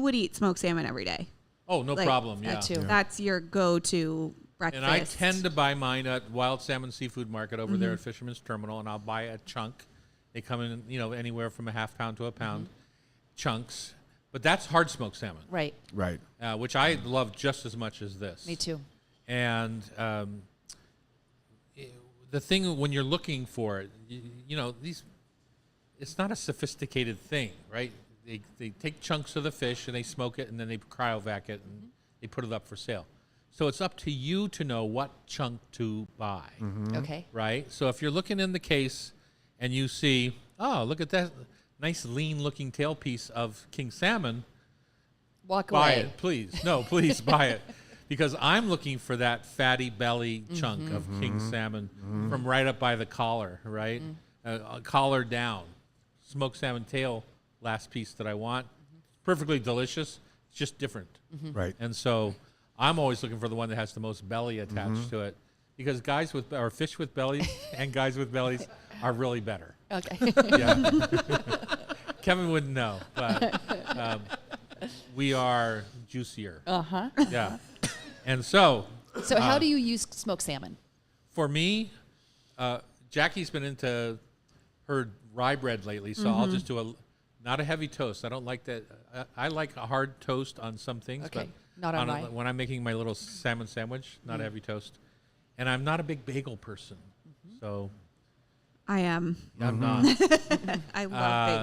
would eat smoked salmon every day. Oh, no Like, problem. Yeah. that too. That's your go-to breakfast. And I tend to buy mine at Wild Salmon Seafood Market over there at Fisherman's Terminal, and I'll buy a chunk. They come in, anywhere from a half pound to a pound chunks. But that's hard smoked salmon, Right. Right. which I love just as much as this. Me too. And the thing when you're looking for it, it's not a sophisticated thing, right? They take chunks of the fish and they smoke it and then they cryovac it and they put it up for sale. So it's up to you to know what chunk to buy, Okay. right? So if you're looking in the case and you see, oh, look at that nice lean looking tail piece of king salmon, Walk buy away. it, please. No, please buy it. Because I'm looking for that fatty belly chunk of king salmon from right up by the collar, right? Collar down. Smoked salmon tail, last piece that I want. Perfectly delicious. It's just different. Right. And so I'm always looking for the one that has the most belly attached to it. Because fish with bellies and guys with bellies are really better. Okay. Yeah. Kevin wouldn't know, but we are juicier. Uh-huh. Yeah. And so, So how do you use smoked salmon? for me, Jackie's been into her rye bread lately, so I'll just do not a heavy toast. I don't like that. I like a hard toast on some things, Okay, but not on rye. when I'm making my little salmon sandwich, not a heavy toast. And I'm not a big bagel person, so I am. I'm not. I love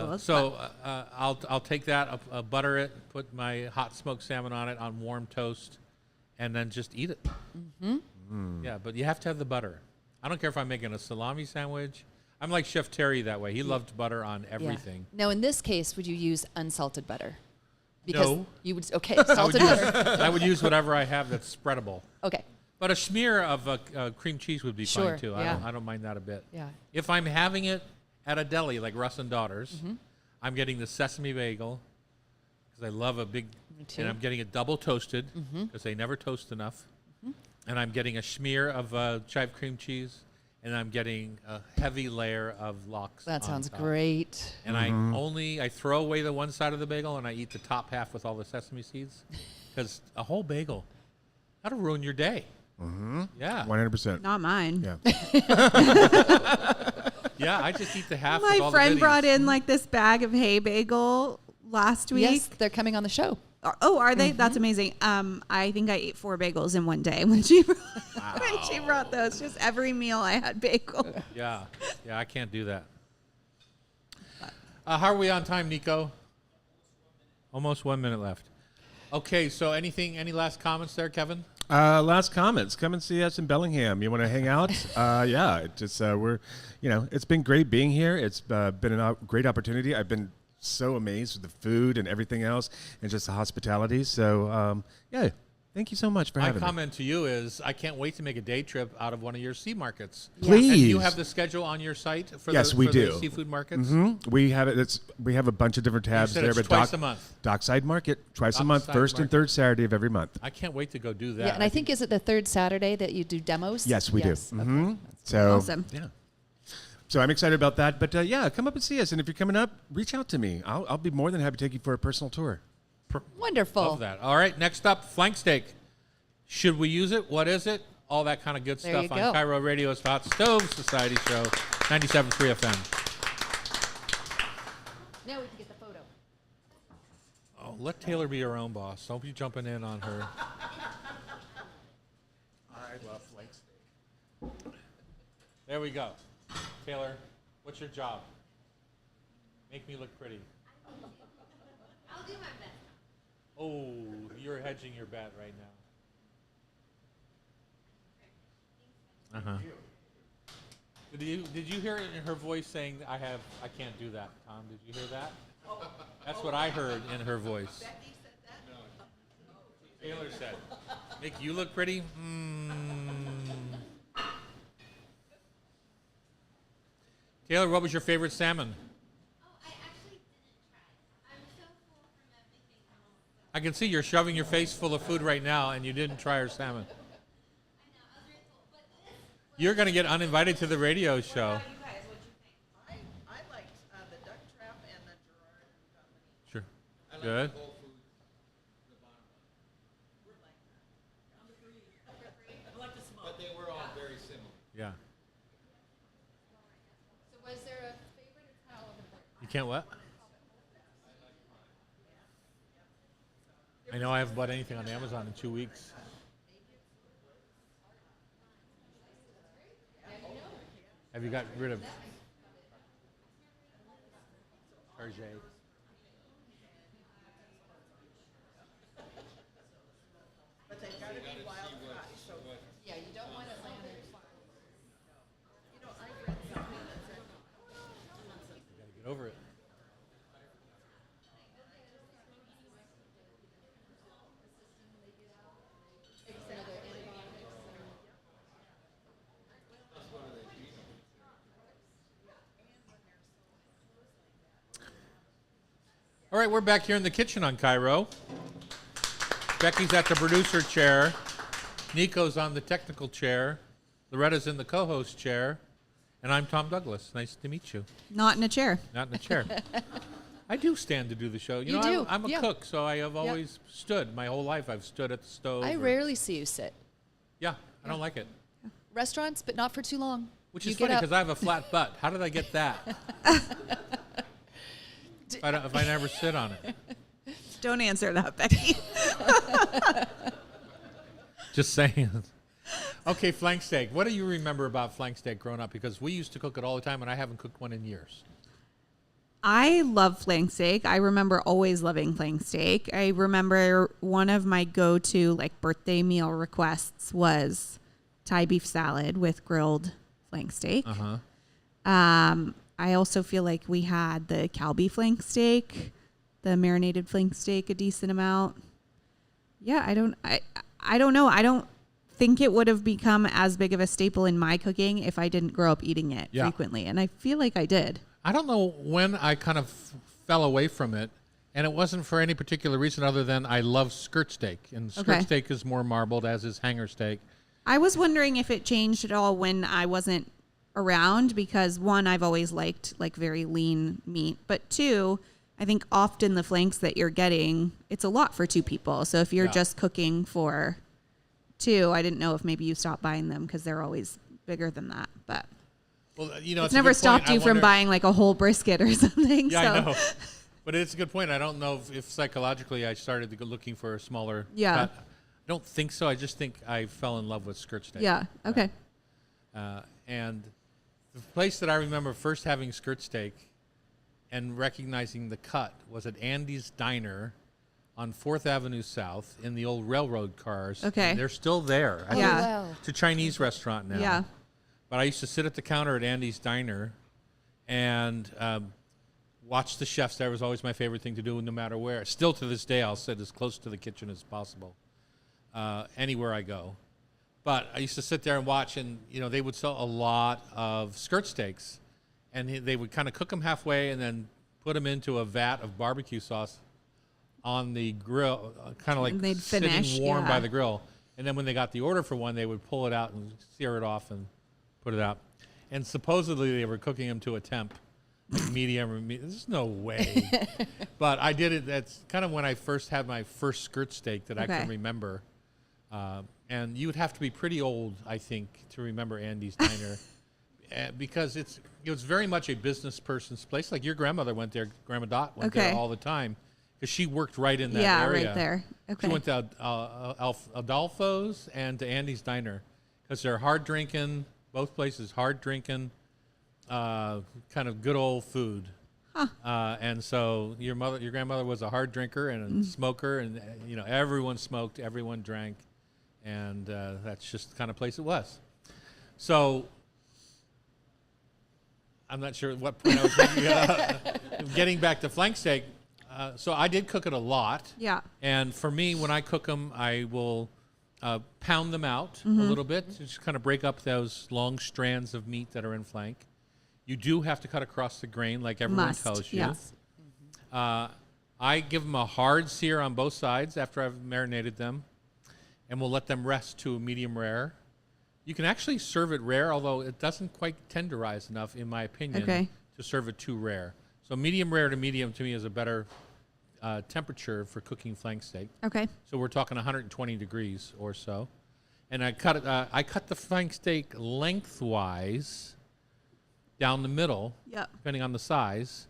bagels. So I'll take that, butter it, put my hot smoked salmon on it on warm toast, and then just eat it. Yeah, but you have to have the butter. I don't care if I'm making a salami sandwich. I'm like Chef Terry that way. He loved butter on Yeah. everything. Now, in this case, would you use unsalted butter? No. You would. Okay, I would, salted use, butter. I would use whatever I have that's spreadable. Okay. But a smear of cream cheese would be Sure, fine too. yeah. I don't mind that a bit. Yeah. If I'm having it at a deli like Russ and Daughters, Mm-hmm. I'm getting the sesame bagel because I love a big, Me too. and I'm getting it double toasted because they never toast enough. And I'm getting a smear of chive cream cheese, and I'm getting a heavy layer of lox. That on sounds top. great. And I throw away the one side of the bagel and I eat the top half with all the sesame seeds because a whole bagel that'll ruin your day. Yeah, 100%. Not mine. Yeah. yeah. I just eat the half. My with all friend the brought goodies. in like this bag of hay bagel last week. Yes, they're coming on the show. Oh, are they? That's amazing. I think I ate 4 bagels in one day when she brought those. Just every meal I had bagel. Yeah, I can't do that. How are we on time, Nico? Almost 1 minute left. Okay, so any last comments there, Kevin? Last comments. Come and see us in Bellingham. You want to hang out? Yeah, it just it's been great being here. It's been a great opportunity. I've been so amazed with the food and everything else, and just the hospitality. So yeah, thank you so much for My having me. comment to you is I can't wait to make a day trip out of one of your sea markets. Please. And you have the schedule on your site for Yes, the, we for do. the seafood markets? We have it. We have a bunch of different tabs said there, it's but twice a month. Dockside Market twice a month, Dockside first and Market. third Saturday of every month. I can't wait to go do that. Yeah, and I think is it the third Saturday that you do demos? Yes, we Yes, do. okay. So Awesome. yeah. So I'm excited about that. But yeah, come up and see us. And if you're coming up, reach out to me. I'll be more than happy to take you for a personal tour. Wonderful. Love that. All right, next up, flank steak. Should we use it? What is it? All that kind of good There stuff you on go. Cairo Radio's Hot Stove Society Show, 97.3 FM. Now we can get the photo. Oh, let Taylor be her own boss. Don't be jumping in on her. I love flank steak. There we go. Taylor, what's your job? Make me look pretty. I'll do my best. Oh, you're hedging your bet right now. Uh-huh. Did you hear it in her voice saying I can't do that, Tom? Did you hear that? That's what I heard in her voice. Taylor said, make you look pretty? Taylor, what was your favorite salmon? Oh, I actually didn't try. I'm so full from everything else. I can see you're shoving your face full of food right now and you didn't try her salmon. I know, I was very full. But this You're going to get uninvited to the radio show. I liked the duck trap and the Gerard and company. Sure. Good. Whole Foods, the bottom one. But they were all very similar. Yeah. So was there a favorite or how important? You can't what? I know I haven't bought anything on Amazon in 2 weeks. Have you got rid of Target? But they've got to be wild caught. So, Yeah, you don't want it landed. I read something that said Gotta get over it. All right, we're back here in the kitchen on Cairo. Becky's at the producer chair. Nico's on the technical chair. Loretta's in the co-host chair. And I'm Tom Douglas. Nice to meet you. Not in a chair. Not in a chair. I do stand to do the show. You know, do, I'm a yeah. cook, so I have always stood. My whole life I've stood at the stove. I or- rarely see you sit. Yeah, I don't like it. Restaurants, but not for too long. Which You is get funny up. because I have a flat butt. How did I get that? if I never sit on it. Don't answer that, Becky. Just saying. Okay, flank steak. What do you remember about flank steak growing up? Because we used to cook it all the time, and I haven't cooked one in years. I love flank steak. I remember always loving flank steak. I remember one of my go-to like birthday meal requests was Thai beef salad with grilled flank steak. I also feel like we had the Calbee flank steak, the marinated flank steak, a decent amount. Yeah, I don't know. I don't think it would have become as big of a staple in my cooking if I didn't grow up eating it Yeah. frequently. And I feel like I did. I don't know when I kind of fell away from it, and it wasn't for any particular reason other than I love skirt steak, and skirt Okay. steak is more marbled, as is hanger steak. I was wondering if it changed at all when I wasn't around, because one, I've always liked like very lean meat, but two, I think often the flanks that you're getting, it's a lot for two people. So if you're Yeah. just cooking for two, I didn't know if maybe you stopped buying them because they're always bigger than that. But Well, it's a never good point. stopped I you from wonder- buying like a whole brisket or something. Yeah, so. I know. But it's a good point. I don't know if psychologically I started to go looking for a smaller Yeah. cut. I don't think so. I just think I fell in love with skirt steak. Yeah. Okay. And the place that I remember first having skirt steak and recognizing the cut was at Andy's Diner on 4th Avenue South in the old railroad cars. Okay. And they're still there. I Oh, think Yeah. wow. It's a Chinese restaurant now. Yeah. But I used to sit at the counter at Andy's Diner and watch the chefs. That was always my favorite thing to do, no matter where. Still to this day, I'll sit as close to the kitchen as possible anywhere I go. But I used to sit there and watch, and they would sell a lot of skirt steaks, and they would kind of cook them halfway and then put them into a vat of barbecue sauce on the grill, kind of like And they'd sitting finish, warm yeah. by the grill. And then when they got the order for one, they would pull it out and sear it off and put it out. And supposedly they were cooking them to a temp, like medium or There's no way. But I did it. That's kind of when I first had my first skirt steak that I can Okay. remember. And you would have to be pretty old, I think, to remember Andy's Diner. Because it was very much a business person's place. Like your grandmother went there, Grandma Dot went there Okay. all the time. Because she worked right in that Yeah, area. right there. Okay. She went to Adolfo's and to Andy's Diner because they're hard drinking. Both places hard drinking, kind of good old food. And so your grandmother was a hard drinker and a smoker, and everyone smoked, everyone drank, and that's just the kind of place it was. So I'm not sure at what point I was making, getting back to flank steak. So I did cook it a lot. Yeah. And for me, when I cook them, I will pound them out a little bit to just kind of break up those long strands of meat that are in flank. You do have to cut across the grain like everyone Must, tells you. yes. I give them a hard sear on both sides after I've marinated them, and we'll let them rest to a medium rare. You can actually serve it rare, although it doesn't quite tenderize enough, in my opinion, Okay. to serve it too rare. So medium rare to medium to me is a better temperature for cooking flank steak. Okay. So we're talking 120 degrees or so. And I cut it. I cut the flank steak lengthwise down the middle, Yep. depending on the size,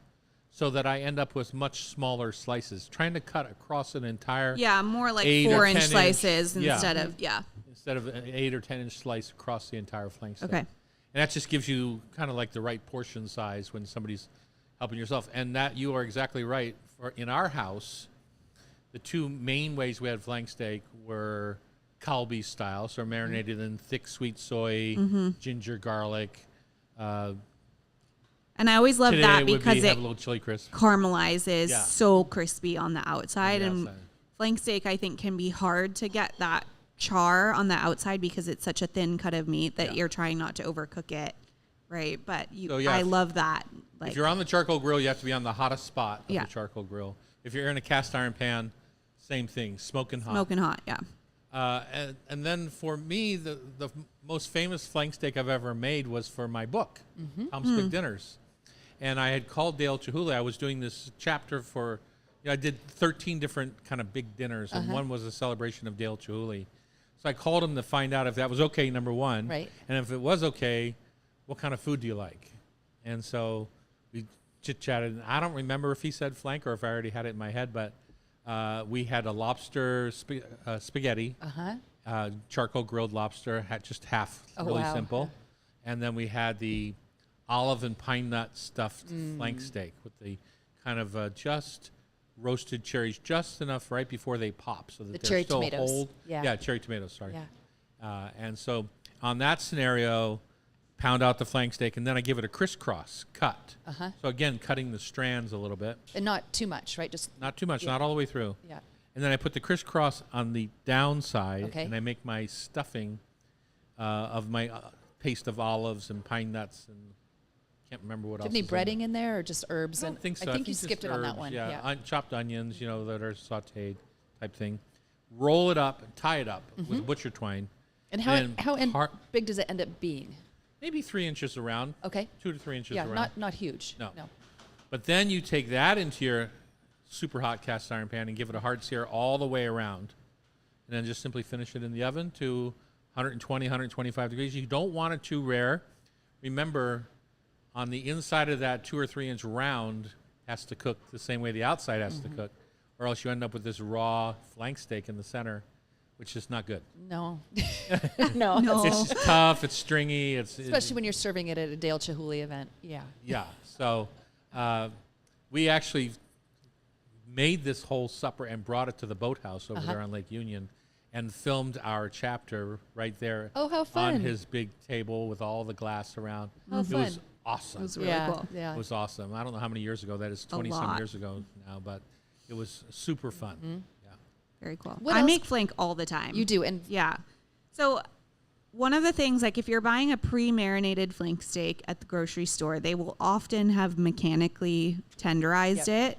so that I end up with much smaller slices. Trying to cut across an entire Yeah, more like 8 or 4-inch 10 slices yeah. instead of instead of an 8 or 10 inch slice across the entire flank steak. Okay. And that just gives you kind of like the right portion size when somebody's helping yourself. And that you are exactly right. In our house, the two main ways we had flank steak were Calbee style, so marinated in thick sweet soy, ginger, garlic. And I always love Today that would because have it a little chili crisp. caramelizes Yeah. so crispy on the outside. On the And outside. flank steak, I think, can be hard to get that char on the outside because it's such a thin cut of meat that Yeah. you're trying not to overcook it, right? But So, yeah, I love that. Like, If you're on the charcoal grill, you have to be on the hottest spot of Yeah. the charcoal grill. If you're in a cast iron pan, same thing, smoking hot. smoking hot, yeah. And then for me, the most famous flank steak I've ever made was for my book, Tom's Big Dinners. And I had called Dale Chihuly. I was doing this chapter for, I did 13 different kind of big dinners, and one was a celebration of Dale Chihuly. So I called him to find out if that was okay, number one. Right. And if it was okay, what kind of food do you like? And so we chit-chatted. And I don't remember if he said flank or if I already had it in my head, but we had a lobster spaghetti, charcoal grilled lobster, had just half, Oh, really wow. simple. And then we had the olive and pine nut stuffed flank steak with the kind of just roasted cherries, just enough right before they pop, so that The they're cherry still tomatoes. whole. Yeah. Yeah, cherry tomatoes. Sorry. Yeah. And so on that scenario, pound out the flank steak, and then I give it a crisscross cut. Uh-huh. So again, cutting the strands a little bit. And not too much, right? Just Not too much, Yeah. not all the way through. yeah. And then I put the crisscross on the downside, Okay. and I make my stuffing of my paste of olives and pine nuts, and can't remember what Do you else. have any is in there. breading in there, or just herbs? I don't think so. I think you just skipped it on that herbs, one. Yeah, chopped onions, that are sautéed type thing. Roll it up and tie it up with butcher twine. And And how par- big does it end up being? Maybe 3 inches around. Okay. 2 to 3 inches Yeah, around. not huge. No. But then you take that into your super hot cast iron pan and give it a hard sear all the way around. And then just simply finish it in the oven to 120, 125 degrees. You don't want it too rare. Remember, on the inside of that 2 or 3 inch round has to cook the same way the outside has to cook, or else you end up with this raw flank steak in the center, which is not good. No. no. No. It's just tough. It's stringy. Especially when you're serving it at a Dale Chihuly event. Yeah. Yeah. So we actually made this whole supper and brought it to the boathouse over there on Lake Union and filmed our chapter right there Oh, how fun. on his big table with all the glass around. How It was fun. awesome. It was really yeah. cool. Yeah. It was awesome. I don't know how many years ago that is, 20 some lot. years ago now, but it was super fun. Yeah. Very cool. What I else- make flank all the time. You do, and Yeah. So one of the things, like if you're buying a pre-marinated flank steak at the grocery store, they will often have mechanically tenderized it,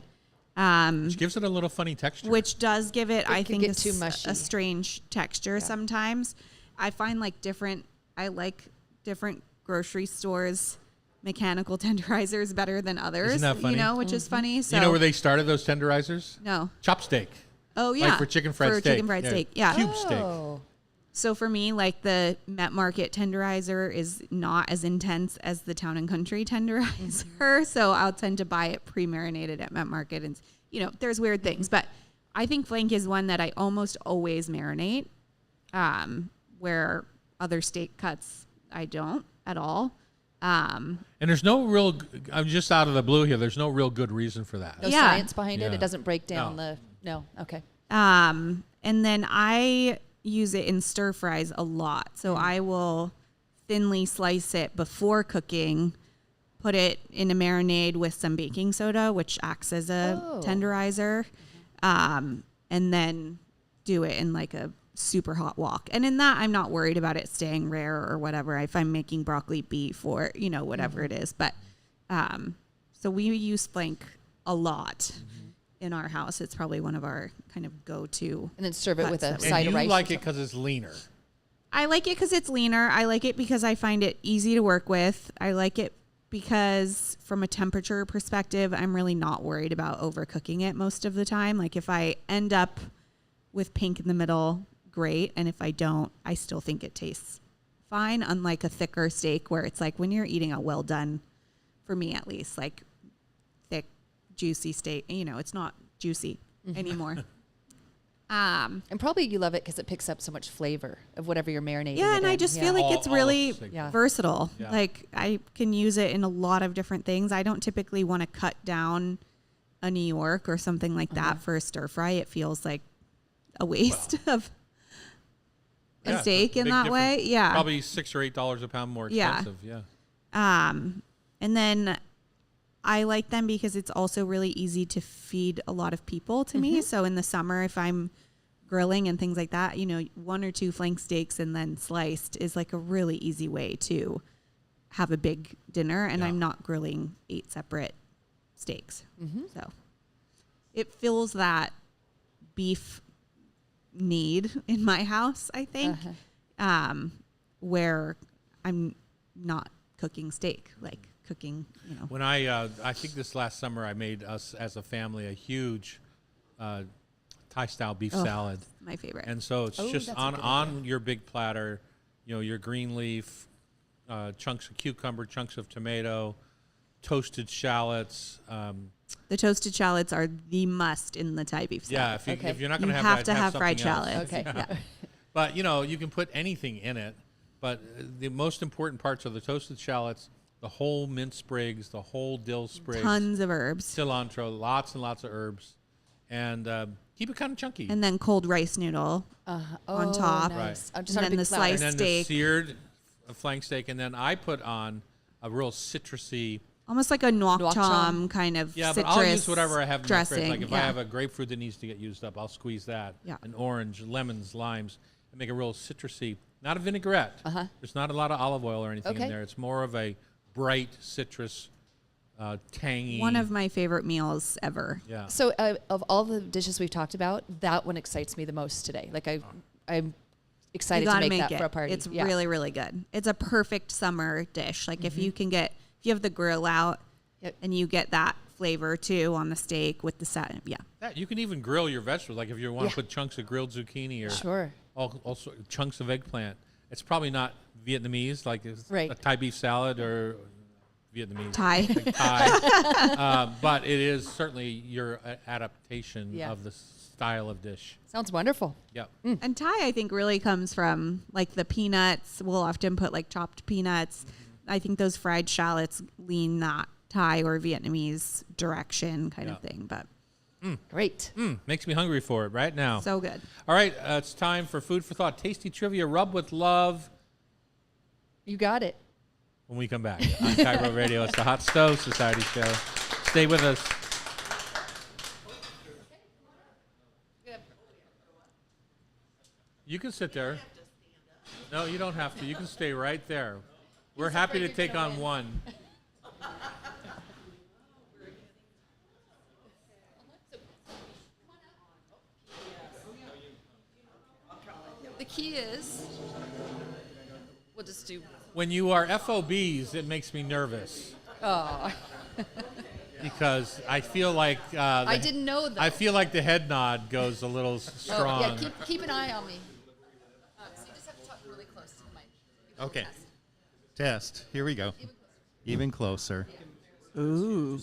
Which gives it a little funny texture. which does give it, I could think, get too mushy. a strange texture sometimes. I find I like different grocery stores mechanical tenderizers better than others. Isn't that funny? Which is funny. So you know where they started those tenderizers? no. Chopsteak. Oh yeah. Like for chicken fried steak. chicken fried steak. Yeah. Cube steak. oh, So for me, like the Met Market tenderizer is not as intense as the Town and Country tenderizer. So I'll tend to buy it pre-marinated at Met Market, and there's weird things, but I think flank is one that I almost always marinate, where other steak cuts I don't at all. And there's no real, I'm just out of the blue here, there's no real good reason for that. no Yeah. science behind it. Yeah. It doesn't break down No. No. Okay. And then I use it in stir fries a lot. So I will thinly slice it before cooking, put it in a marinade with some baking soda, which acts as a Oh. tenderizer, and then do it in like a super hot wok. And in that, I'm not worried about it staying rare or whatever. If I'm making broccoli beef or, whatever it is. But so we use flank a lot in our house. It's probably one of our kind of go-to. And then serve it with a Cuts And side you of rice. like it because it's leaner. I like it because it's leaner. I like it because I find it easy to work with. I like it because from a temperature perspective, I'm really not worried about overcooking it most of the time. Like if I end up with pink in the middle, great. And if I don't, I still think it tastes fine. Unlike a thicker steak where it's like when you're eating a well done, for me at least, like thick, juicy steak, it's not juicy anymore. And probably you love it because it picks up so much flavor of whatever you're marinating. Yeah, it and I in. just Yeah. feel like All- it's all really of the- Yeah. versatile. Yeah. Like I can use it in a lot of different things. I don't typically want to cut down a New York or something like that for a stir fry. It feels like a waste of a Yeah, it's a steak in big that difference. way. Yeah. Probably $6 or $8 a pound more Yeah. expensive. Yeah. And then I like them because it's also really easy to feed a lot of people to me. So in the summer, if I'm grilling and things like that, 1 or 2 flank steaks and then sliced is like a really easy way to have a big dinner. And Yeah. I'm not grilling 8 separate steaks. So it fills that beef need in my house, I think, where I'm not cooking steak, like cooking, When I think this last summer I made us as a family a huge Thai style beef salad. my favorite. And so it's Oh, just that's a on good on your big platter, your green leaf, chunks of cucumber, chunks of tomato, toasted shallots. The toasted shallots are the must in the Thai beef Yeah, salad. if you're not You going to have that, to have fried something else. shallots. Okay. Yeah. But you can put anything in it. But the most important parts are the toasted shallots, the whole mint sprigs, the whole dill sprigs, Tons of herbs. cilantro, lots and lots of herbs, and keep it kind of chunky. And then cold rice noodle. On top. Nice. I'm just And on a then big the platter. And sliced then steak. the seared a flank steak, and then I put on a real citrusy. Almost like a noir Noir tom tom. kind of Yeah, citrus but I'll use whatever I have in my dressing. fridge. Like if I yeah. have a grapefruit that needs to get used up, I'll squeeze that. Yeah. An orange, lemons, limes, and make a real citrusy. Not a vinaigrette. Uh-huh. There's not a lot of olive oil or anything Okay. in there. It's more of a bright citrus, tangy. One of my favorite meals ever. Yeah. So of all the dishes we've talked about, that one excites me the most today. Like I'm excited You to gotta make that it. for a party. It's Yeah. really, really good. It's a perfect summer dish. Like if you have the grill out Yep. and you get that flavor too on the steak with the yeah. That, you can even grill your vegetables. Like if you want Yeah. to put chunks of grilled zucchini or Sure. also chunks of eggplant. It's probably not Vietnamese, like it's Right. a Thai beef salad or Vietnamese. Thai. Like Thai. But it is certainly your adaptation Yeah. of the style of dish. Sounds wonderful. Yep. And Thai, I think, really comes from like the peanuts. We'll often put like chopped peanuts. I think those fried shallots lean that Thai or Vietnamese direction kind of Yeah. thing, but Great. Makes me hungry for it right now. so good. All right, it's time for food for thought. Tasty trivia, rub with love. You got it. When we come back on Cairo Radio, it's the Hot Stove Society Show. Stay with us. You can sit there. No, you don't have to. You can stay right there. We're happy to take on one. The key is we'll just do. When you are FOBs, it makes me nervous Oh, because I feel like I didn't know that. I feel like the head nod goes a little strong. Oh, yeah, keep an eye on me. So you just have to talk really close to the mic. You Okay. test. Test. Here we go. Even closer. Ooh.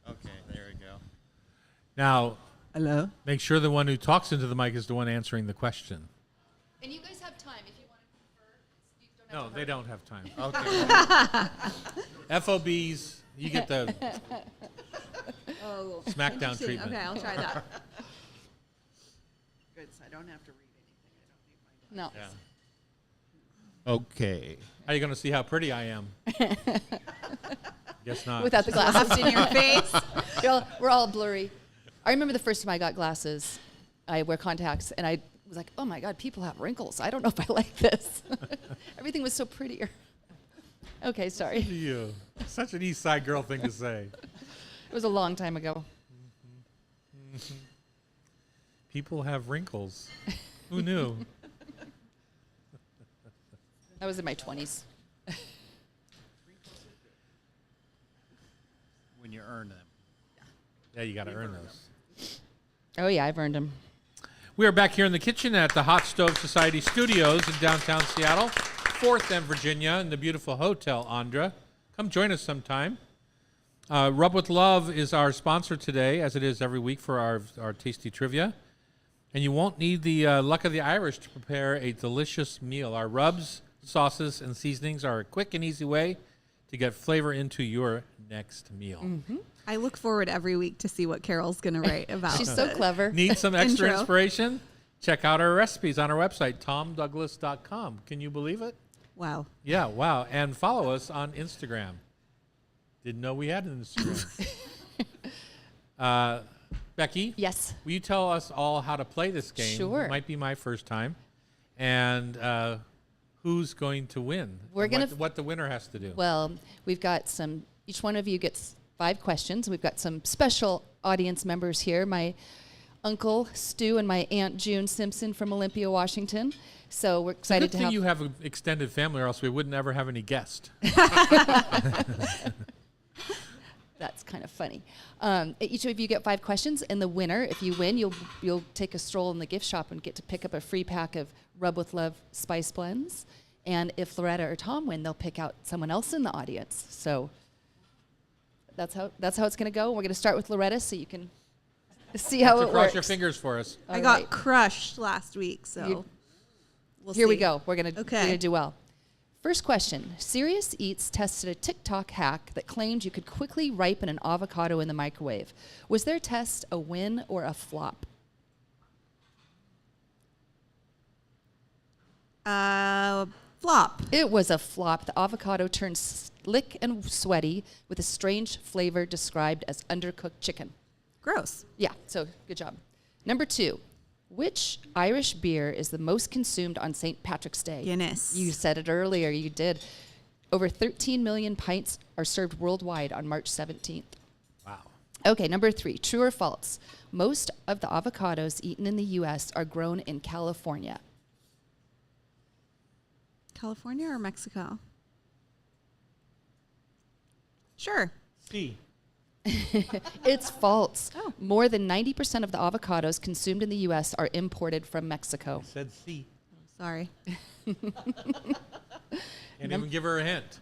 Okay, there we go. Now, Hello. make sure the one who talks into the mic is the one answering the question. And you guys have time if you want to confer. You don't have No, to they hurry. don't have time. Okay. FOBs, you get the Oh. smackdown treatment. Okay, I'll try that. Good, so I don't have to read anything. I don't need my No. Yeah. Okay. How are you going to see how pretty I am? Guess not. Without the glasses. In your face. We're all blurry. I remember the first time I got glasses. I wear contacts, and I was like, "Oh my God, people have wrinkles. I don't know if I like this." Everything was so prettier. Okay, sorry. you. Such an East Side girl thing to say. It was a long time ago. People have wrinkles. Who knew? I was in my 20s. When you earn them. Yeah, you got to earn those. Oh yeah, I've earned them. We are back here in the kitchen at the Hot Stove Society Studios in downtown Seattle, 4th and Virginia, in the beautiful Hotel Andra. Come join us sometime. Rub with Love is our sponsor today, as it is every week for our tasty trivia. And you won't need the luck of the Irish to prepare a delicious meal. Our rubs, sauces, and seasonings are a quick and easy way to get flavor into your next meal. I look forward every week to see what Carol's going to write about. She's so clever. Need some extra Intro. inspiration? Check out our recipes on our website, tomdouglas.com. Can you believe it? Wow. Yeah, wow. And follow us on Instagram. Didn't know we had an Instagram. Becky, Yes. will you tell us all how to play this game? Sure. It might be my first time. And who's going to win? We're And gonna what the winner has to do. Well, we've got some. Each one of you gets 5 questions. We've got some special audience members here. My uncle Stu and my aunt June Simpson from Olympia, Washington. So we're It's a excited good to thing have. you have an extended family, or else we wouldn't ever have any guests. That's kind of funny. Each of you get 5 questions, and the winner, if you win, you'll take a stroll in the gift shop and get to pick up a free pack of Rub with Love spice blends. And if Loretta or Tom win, they'll pick out someone else in the audience. So that's how it's going to go. We're going to start with Loretta, so you can see how So it cross works. your fingers for us. I All got right. crushed last week, so You- we'll Here we see. go. We're gonna Okay. do well. First question. Serious Eats tested a TikTok hack that claimed you could quickly ripen an avocado in the microwave. Was their test a win or a flop? Flop. It was a flop. The avocado turned slick and sweaty with a strange flavor described as undercooked chicken. Gross. Yeah, so good job. Number 2, which Irish beer is the most consumed on St. Patrick's Day? Guinness. You said it earlier, you did. Over 13 million pints are served worldwide on March 17th. Wow. Okay, number 3, true or false? Most of the avocados eaten in the U.S. are grown in California. California or Mexico? Sure. C. It's false. Oh. More than 90% of the avocados consumed in the U.S. are imported from Mexico. Said C. Sorry. Can't even give her a hint.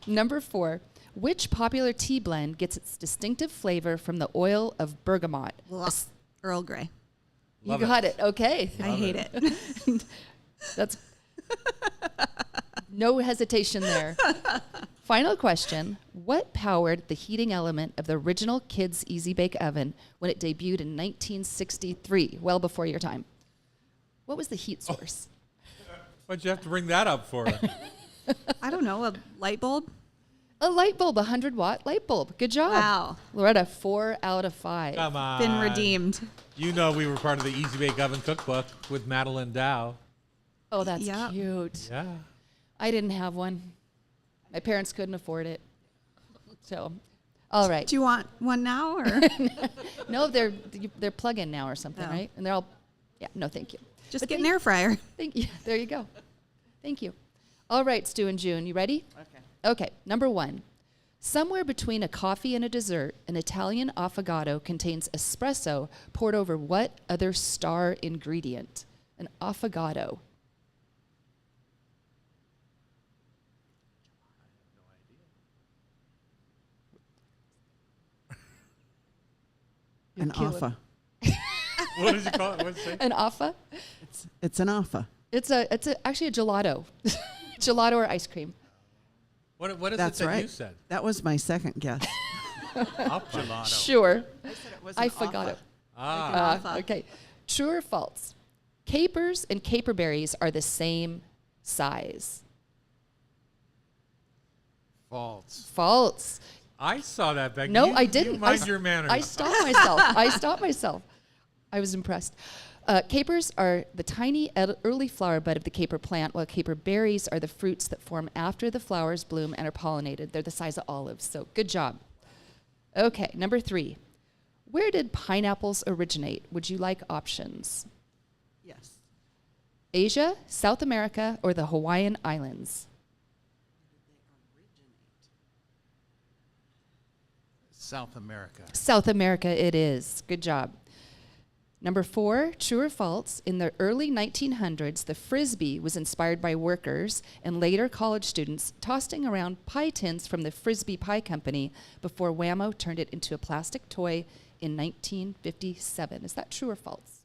Number 4, which popular tea blend gets its distinctive flavor from the oil of bergamot? Earl Grey. You Love got it. it. Okay. I hate it. That's no hesitation there. Final question. What powered the heating element of the original Kids Easy Bake Oven when it debuted in 1963, well before your time? What was the heat source? Why'd you have to bring that up for her? I don't know. A light bulb? A light bulb, a 100-watt light bulb. Good job. Wow. Loretta, 4 out of 5. Come on. Been redeemed. You know we were part of the Easy Bake Oven cookbook with Madeline Dow. Oh, that's Yeah. cute. Yeah. I didn't have one. My parents couldn't afford it. So, all right. Do you want one now or No, they're plug-in now or something, Oh. right? And they're all, yeah, no, thank you. just But get an air fryer? Thank you. There you go. Thank you. All right, Stu and June, you ready? Okay. Okay, number 1. Somewhere between a coffee and a dessert, an Italian affogato contains espresso poured over what other star ingredient? An affogato. An killing- offa. What did you call it? What did you say? An affa? It's an offa. It's actually a gelato. Gelato or ice cream. What is That's it that right. you said? That was my second guess. Up gelato. Sure. I said it was I forgot it. Ah. Affa. Okay. True or false? Capers and caperberries are the same size. False. False. I saw that, Becky. No, You- I didn't. You mind your manners. I stopped myself. I stopped myself. I was impressed. Capers are the tiny early flower bud of the caper plant, while caper berries are the fruits that form after the flowers bloom and are pollinated. They're the size of olives, so good job. Okay, number 3. Where did pineapples originate? Would you like options? Yes. Asia, South America, or the Hawaiian Islands? South America. South America it is. Good job. Number 4, true or false, in the early 1900s, the Frisbee was inspired by workers and later college students tossing around pie tins from the Frisbee Pie Company before Wham-O turned it into a plastic toy in 1957. Is that true or false?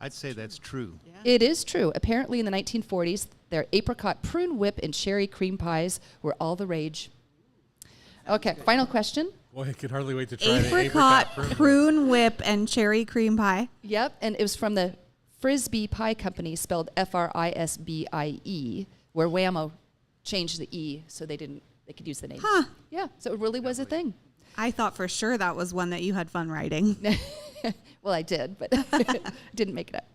I'd say that's true. Yeah. It is true. Apparently in the 1940s, their apricot prune whip and cherry cream pies were all the rage. Okay, final question. Boy, I could hardly wait to try the Apricot, prune. prune whip, and cherry cream pie. Yep, and it was from the Frisbee Pie Company, spelled Frisbie, where Wham-O changed the E so they could use the name. Huh. Yeah, so it really was a thing. I thought for sure that was one that you had fun writing. Well, I did, but didn't make it up.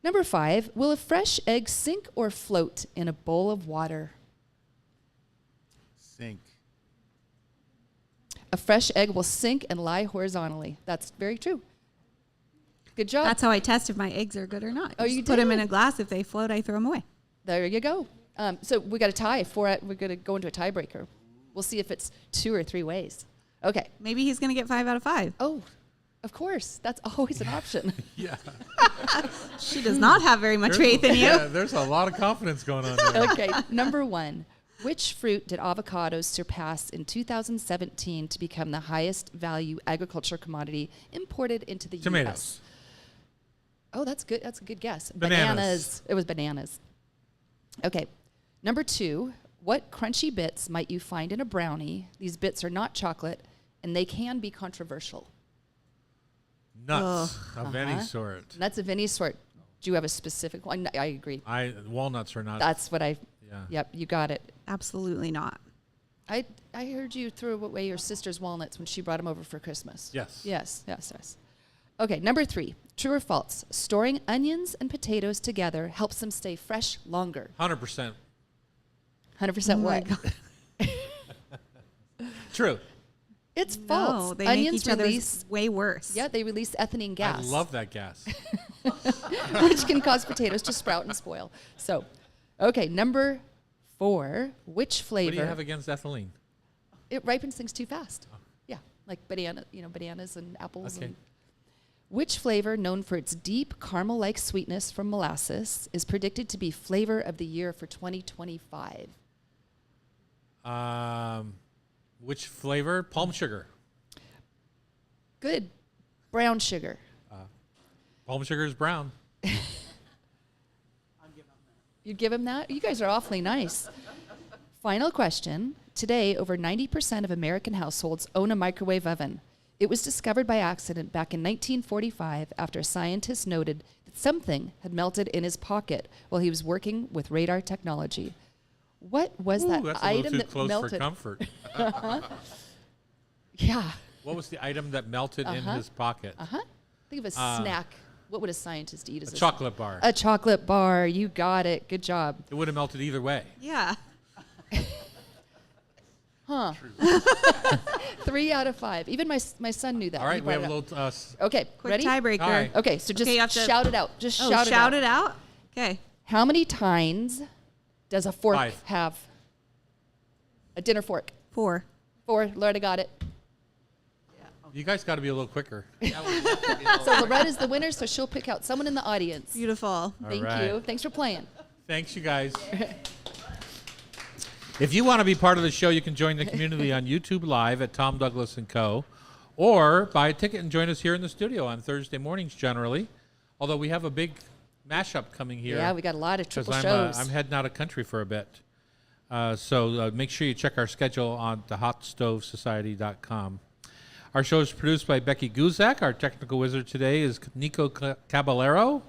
Number 5, will a fresh egg sink or float in a bowl of water? Sink. A fresh egg will sink and lie horizontally. That's very true. Good job. That's how I test if my eggs are good or not. Oh, you Put them in did? a glass. If they float, I throw them away. There you go. So we got a tie. We're going to go into a tiebreaker. We'll see if it's 2 or 3 ways. Okay. Maybe he's going to get 5 out of 5. Oh, of course. That's always an option. Yeah. She does not have very much faith in you. Yeah, there's a lot of confidence going on there. Okay. Number 1. Which fruit did avocados surpass in 2017 to become the highest value agriculture commodity imported into the U.S.? Tomatoes. Oh, that's good. That's a good guess. Bananas. It was bananas. Okay. Number 2. What crunchy bits might you find in a brownie? These bits are not chocolate, and they can be controversial. Nuts of any sort. Nuts of any sort. Do you have a specific one? I agree. Walnuts are not. That's what I. Yeah. Yep, you got it. Absolutely not. I heard you threw away your sister's walnuts when she brought them over for Christmas. Yes. Yes. Okay, number 3. True or false? Storing onions and potatoes together helps them stay fresh longer. 100% 100% Oh my what? God. true. It's No, false. they Onions make each other's release. way worse. Yeah, they release ethylene gas. I love that gas. which can cause potatoes to sprout and spoil. So, okay, number 4. Which flavor? What do you have against ethylene? It ripens things too fast. Yeah, like bananas and apples. Okay. And which flavor, known for its deep caramel-like sweetness from molasses, is predicted to be flavor of the year for 2025? Which flavor? Palm sugar. Good. Brown sugar. Palm sugar is brown. You'd give him that? You guys are awfully nice. Final question. Today, over 90% of American households own a microwave oven. It was discovered by accident back in 1945 after scientists noted that something had melted in his pocket while he was working with radar technology. What was Ooh, that that's a item little too that close melted? for comfort. Yeah. What was the item that melted in his pocket? Think of a snack. What would a scientist eat as A a chocolate bar. A chocolate bar. You got it. Good job. It would have melted either way. Yeah. 3 out of 5. Even my son knew that. All He right, we brought have a it up. little. Okay, Quick ready? tiebreaker. All right. Okay, so just Okay, you have to- shout it out. Just Oh, shout it out. it out? Okay. How many tines does a fork 5. have? A dinner fork. 4. 4. Loretta got it. You guys got to be a little quicker. So Loretta's the winner, so she'll pick out someone in the audience. Beautiful. All Thank right. you. Thanks for playing. Thanks, you guys. If you want to be part of the show, you can join the community on YouTube Live at Tom Douglas & Co. Or buy a ticket and join us here in the studio on Thursday mornings generally. Although we have a big mashup coming here. Yeah, we got a lot of Because triple shows. I'm heading out of country for a bit. So make sure you check our schedule on thehotstovesociety.com. Our show is produced by Becky Guzak. Our technical wizard today is Nico Caballero.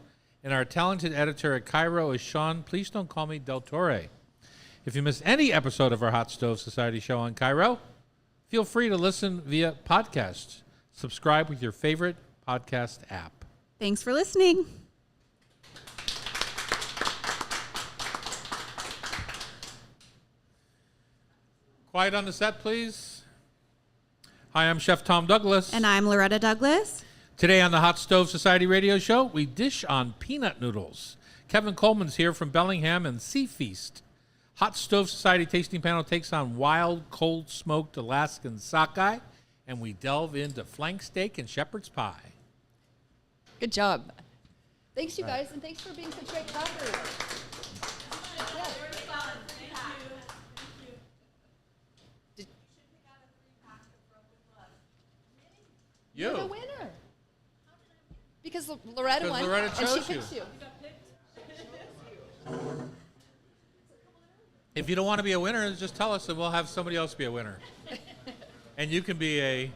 And our talented editor at Cairo is Sean. Please don't call me Del Torre. If you miss any episode of our Hot Stove Society show on Cairo, feel free to listen via podcast. Subscribe with your favorite podcast app. Thanks for listening. Quiet on the set, please. Hi, I'm Chef Tom Douglas. And I'm Loretta Douglas. Today on the Hot Stove Society radio show, we dish on peanut noodles. Kevin Coleman's here from Bellingham and Sea Feast. Hot Stove Society tasting panel takes on wild, cold-smoked Alaskan sockeye, and we delve into flank steak and shepherd's pie. Good job. Thanks, you guys, and thanks for being such great talkers. Yeah. You're the winner. Because Loretta Because won, Loretta and she chose picked you. you. If you don't want to be a winner, just tell us and we'll have somebody else be a winner. And you can be a